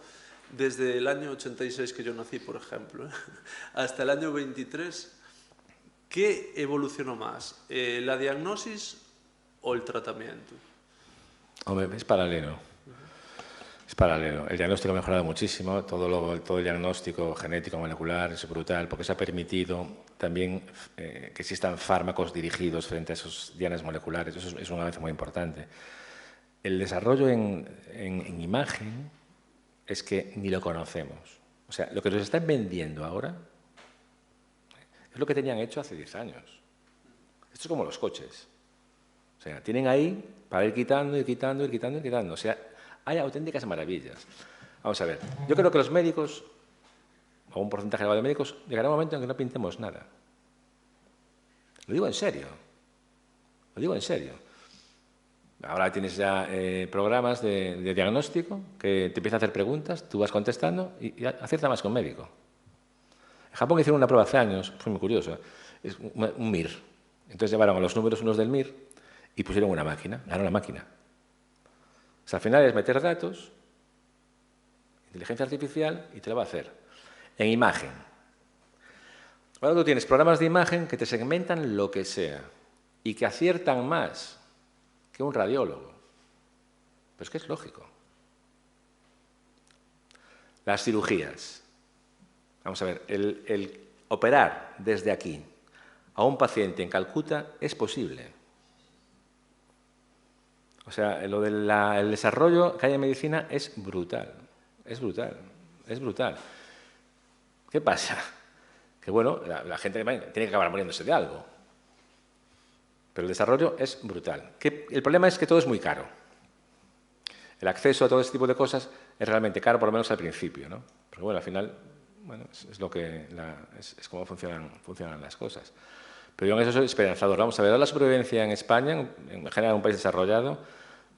desde el año 86 que yo nací, por ejemplo, hasta el año 23, ¿qué evolucionó más? ¿La diagnosis o el tratamiento?
Hombre, es paralelo. Es paralelo. El diagnóstico ha mejorado muchísimo, todo el diagnóstico genético, molecular, es brutal, porque se ha permitido también que existan fármacos dirigidos frente a esos dianas moleculares. Eso es un avance muy importante. El desarrollo en imagen es que ni lo conocemos. O sea, lo que nos están vendiendo ahora es lo que tenían hecho hace 10 años. Esto es como los coches. O sea, tienen ahí para ir quitando, ir quitando, ir quitando, ir quitando. O sea, hay auténticas maravillas. Vamos a ver, yo creo que los médicos, o un porcentaje elevado de médicos, llegará un momento en que no pintemos nada. Lo digo en serio. Lo digo en serio. Ahora tienes ya programas de diagnóstico que te empiezan a hacer preguntas, tú vas contestando y acierta más que un médico. En Japón hicieron una prueba hace años, fue muy curioso, es un MIR. Entonces llevaron a los números unos del MIR y pusieron una máquina, ganaron la máquina. O sea, al final es meter datos, inteligencia artificial y te lo va a hacer. En imagen. Ahora tú tienes programas de imagen que te segmentan lo que sea y que aciertan más que un radiólogo. Pero es que es lógico. Las cirugías. Vamos a ver, el operar desde aquí a un paciente en Calcuta es posible. O sea, lo del desarrollo que hay en medicina es brutal. Es brutal. Es brutal. ¿Qué pasa? que bueno, la gente tiene que acabar muriéndose de algo. Pero el desarrollo es brutal. El problema es que todo es muy caro. El acceso a todo este tipo de cosas es realmente caro, por lo menos al principio, ¿no? Pero bueno, al final, bueno, es como funcionan las cosas. Pero yo en eso soy esperanzador. Vamos a ver, la supervivencia en España, en general en un país desarrollado,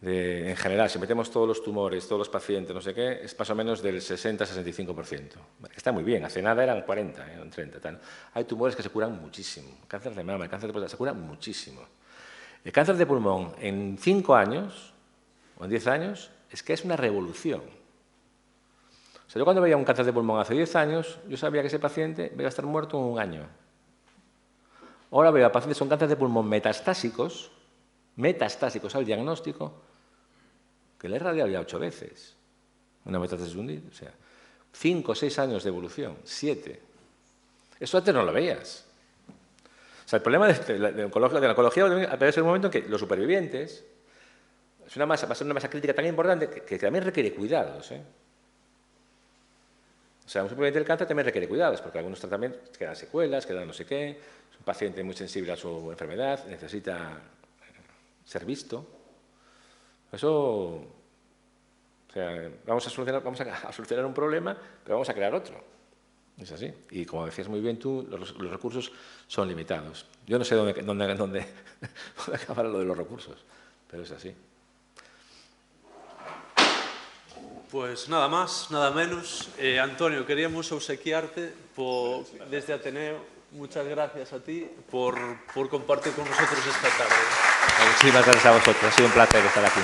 en general, si metemos todos los tumores, todos los pacientes, no sé qué, es más o menos del 60-65%. Está muy bien, hace nada eran 40, eran 30. Tal. Hay tumores que se curan muchísimo. El cáncer de mama, el cáncer de próstata, se cura muchísimo. El cáncer de pulmón en 5 años o en 10 años es que es una revolución. O sea, yo cuando veía un cáncer de pulmón hace 10 años, yo sabía que ese paciente iba a estar muerto en 1 año. Ahora veo a pacientes con cáncer de pulmón metastásicos al diagnóstico, que le he radiado ya 8 veces. Una metástasis hundida, o sea, 5 o 6 años de evolución, 7. Eso antes no lo veías. O sea, el problema de la oncología debe ser un momento en que los supervivientes va a ser una masa crítica tan importante que también requiere cuidados. O sea, un superviviente del cáncer también requiere cuidados, porque algunos tratamientos quedan secuelas, quedan no sé qué, es un paciente muy sensible a su enfermedad, necesita ser visto. Eso, o sea, vamos a solucionar un problema, pero vamos a crear otro. Es así. Y como decías muy bien tú, los recursos son limitados. Yo no sé dónde acabar lo de los recursos, pero es así.
Pues nada más, nada menos. Antonio, queríamos obsequiarte desde Ateneo. Muchas gracias a ti por compartir con nosotros esta tarde.
Muchísimas gracias a vosotros. Ha sido un placer estar aquí.